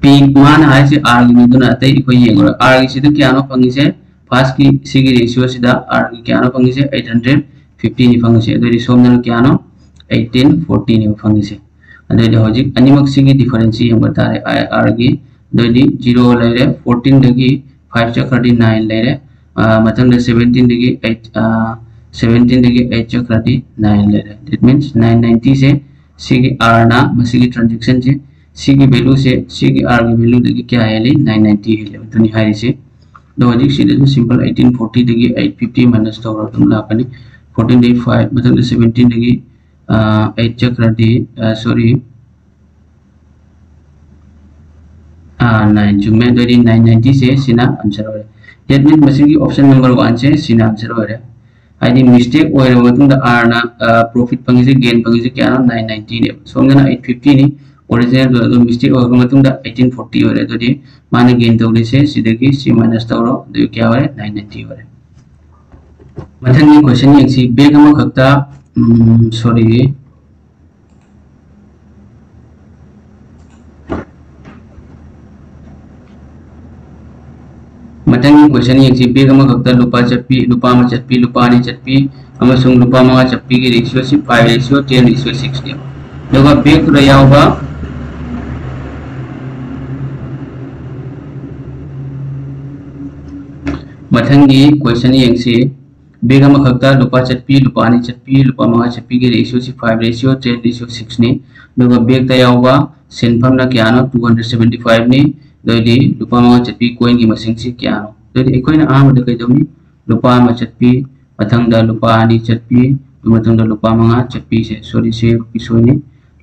P मान है से R की तो ना आते ही कोई ये होगा R की सीधे क्या नो पंगी से फर्स्ट की सी की रेशियो सीधा R की क्या नो पंगी से 850 नहीं पंगी से तो ये सोम ना क्या नो 1840 नहीं पंगी से अरे जो हो जी अनिमक सी की डिफरेंस ही हम बता रहे R की दो जी 0 ले रहे 14 लगी 5 चक्र 9 ले रहे मतलब 17 लगी 17 लगी 8 चक्र 9 ले रहे that means 990 से सी की R ना मसी की ट्रांजैक्शन से सी की वैल्यू से सी की R की वैल्यू लगी क्या है ले 990 है ले तो निहारी से दो अधिक सीधे तो सिंपल 1840 लगी 850 माइनस तो और तुम लापने 14 लगी 5 मतलब 17 लगी 8 चक्र सॉरी 9 जुम्मे दो 990 से सीना आंसर हो रहा है that means मसी की ऑप्शन नंबर 1 से सीना आंसर हो रहा है आइडी मिस्टेक और वतुंग द R ना प्रॉफिट पंगी से गेन पंगी से क्या ना 990 ने सोंगे ना 850 नहीं ओरिजिनल दो मिस्टेक और वतुंग द 1840 हो रहा है तो ये माने गेन तो से सीधे की C माइनस तो दो क्या हो रहा है 990 हो रहा है मतलब ये क्वेश्चन ये सी बेग हम खक्ता सॉरी मथंग क्वेश्चन ये बेग अमा खक्ता लुपा चप्पी लुपा मा चप्पी लुपा नि चप्पी अमसुंग लुपा मा चप्पी की रेशियो से 5:10:6 ने लोगा बेग रो यावबा मथंग ये क्वेश्चन ये से बेग अमा खक्ता लुपा चप्पी लुपा नि चप्पी लुपा मा चप्पी की रेशियो से 5:10:6 ने लोगा बेग ता यावबा सेनफम ना क्या नो 275 ने दोदी लुपा मा चप्पी कोइन की मसिंग से क्या नो दोदी एकोइन आम द कई दोनी लुपा मा चप्पी मथंग दा लुपा नि चप्पी मतंग लुपा मंगा चप्पी से सॉरी से रुपीस होने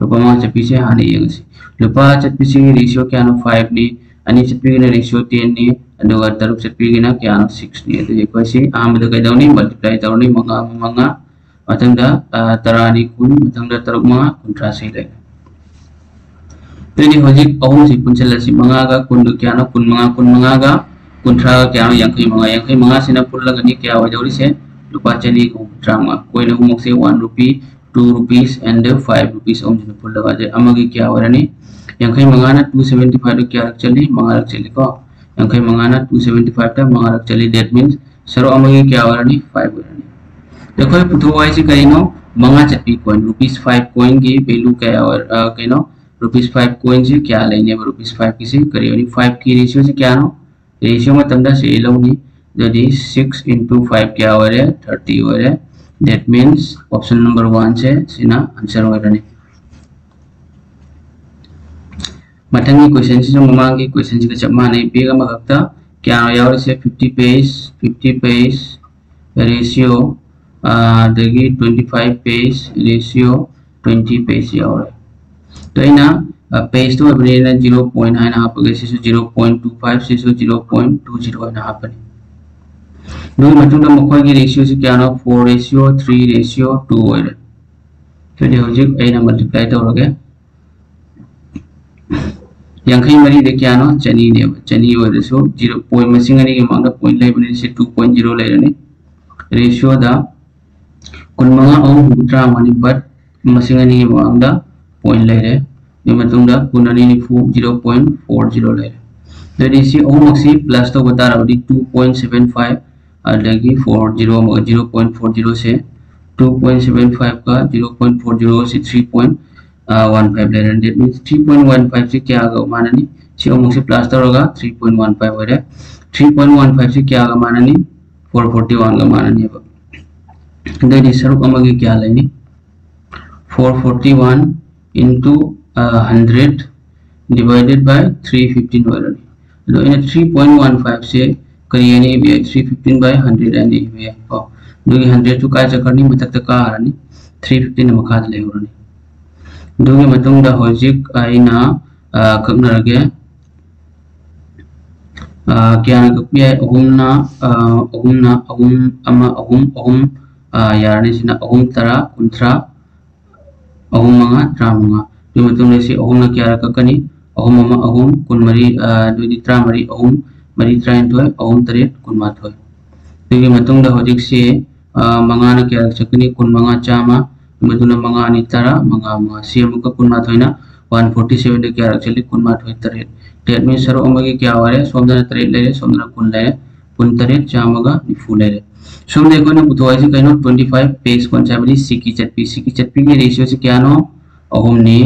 लुपा मंगा चप्पी से हाने यंगसी लुपा चप्पी से रेशियो क्या नो 5 नी अनि चप्पी के रेशियो 10 नी अदुगा तरुक चप्पी के ना क्या नो 6 नी तो एक वैसे आम तो कह दौनी मल्टीप्लाई दौनी मंगा मंगा मतंग तरानी कुन मतंग तरुक मंगा कुंट्रा से ले तो ये होजिक अहम से पुंचल से मंगा का कुन क्या नो कुन मंगा का कुंट्रा क्या नो यंखई मंगा से ना पुल लगनी क्या हो जाऊरी से लुपा चली ड्रामा कोई ना कुछ से 1 रुपी 2 रुपीस एंड 5 रुपीस ओम जिन पुल लगा जाए अमगी क्या हो रहा नहीं यंखई मंगाना 275 तो क्या रख चली मंगा रख चली को यंखई मंगाना 275 था मंगा रख चली दैट मींस सरो अमगी क्या हो रहा नहीं 5 हो रहा नहीं देखो ये पुथो वाइज कहीं नो मंगा चप्पी कॉइन रुपीस 5 कॉइन की वैल्यू क्या और कहीं नो रुपीस 5 कॉइन से क्या लेने रुपीस 5 की से करिए 5 की रेशियो से क्या नो रेशियो में तंदा से लो नहीं that is 6 into 5 क्या हो रहा है 30 हो रहा है that means option number 1 से सीना आंसर हो रहा है मथंगी क्वेश्चन से जो ममांगी क्वेश्चन से जब माने बेगा मगता क्या हो यार से 50 पेज रेशियो दगी 25 पेज रेशियो 20 पेज यार तो इना पेज तो अपने ना 0.9 हाफ अगर से 0.25 से 0.20 ना हाफ दो मतुंग मखोय की रेशियो से क्या ना 4 रेशियो 3 रेशियो 2 होय तो ये होजिक ए ना मल्टीप्लाई तौरगे यंखई मरी दे क्या ना चनी ने चनी होय रेशियो 0 पॉइंट मसिंग अनि के मांग पॉइंट ले बने से 2.0 ले रने रेशियो दा कुनमंगा ओ गुत्रा मानी बट मसिंग अनि के मांग दा पॉइंट ले रे ये मतुंग दा कुननी नि 0.40 ले तो रेशियो ओ मक्सी प्लस तो बता रहा 2.75 अदगी 0.40 से 2.75 का 0.40 से 3.15 ले रहे हैं 3.15 से क्या आगा माननी से ओमक से प्लस होगा 3.15 हो रहा है 3.15 से क्या आगा माननी 441 का माननी अब देखिए सरुक अमगे क्या लेनी 441 into 100 divided by 315 हो रहा है तो इन 3.15 से करिए नहीं भी 315 by 100 एंड भी है और दो 100 तो काय चकरनी मतक तक का हरनी 315 मखाद ले होरनी दो के मतुंग दा होजिक आइना कबनरगे क्या ना कपिया अहुम यारने सिना अहुम तरा कुंत्रा अहुम मंगा त्रामंगा दो मतुंग से अहुम ना क्या रककनी अहुम अमा अहुम कुनमरी दो दित्रा मरी अहुम मरी त्राइंथोय अहुम तरेट कुनमाथोय दुगी मतुंग दा होजिक से मंगा ना क्या रककनी कुनमंगा चामा मधुना मंगा नि तरा मंगा से मुक कुनमाथोय ना 147 दे क्या रकचली कुनमाथोय तरेट दैट मींस सरो अमगे क्या वारे सोमदना तरेट ले सोमदना कुन ले कुन तरेट चामगा निफु ले सोम देखो ना पुतवाई से कहिनो 25 पेज पंचाबली सिकी चटपी के रेशियो से क्या नो अहुम ने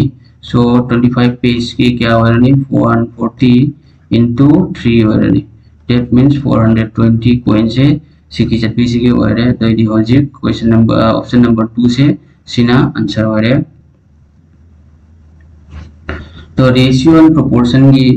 सो 25 पेज के क्या वाला ने 140 into 3 वाला ने that means 420 coin से सिकी चटपी के वाले तो ये होजिक क्वेश्चन नंबर ऑप्शन नंबर 2 से सीना आंसर वाले तो रेशियो एंड प्रोपोर्शन की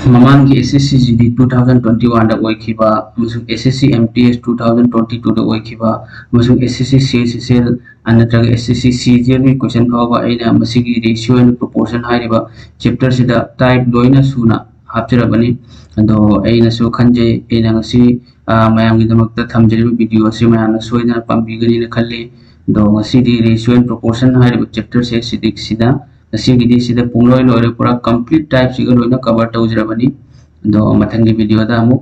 ममान की एसएससी जीडी 2021 दा ओइखिबा अमसुंग एसएससी एमटीएस 2022 दा ओइखिबा अमसुंग एसएससी सीएसएल अनत्रग एसएससी सीजीएल भी क्वेश्चन फावा आइना मसिगी रेशियो एंड प्रोपोर्शन हाइरिबा चैप्टर सिदा टाइप लोइना सुना हापचरबनी अदो आइना सो खंजे एना ngasi mayam gi damakta thamjeriba video se mayam soidana pambigani na khalle do ngasi di ratio and proportion hairiba chapter se sidik sida ngasi gi di sida pungloi lore pura complete type siga loina cover tawjrabani do mathangi video da amu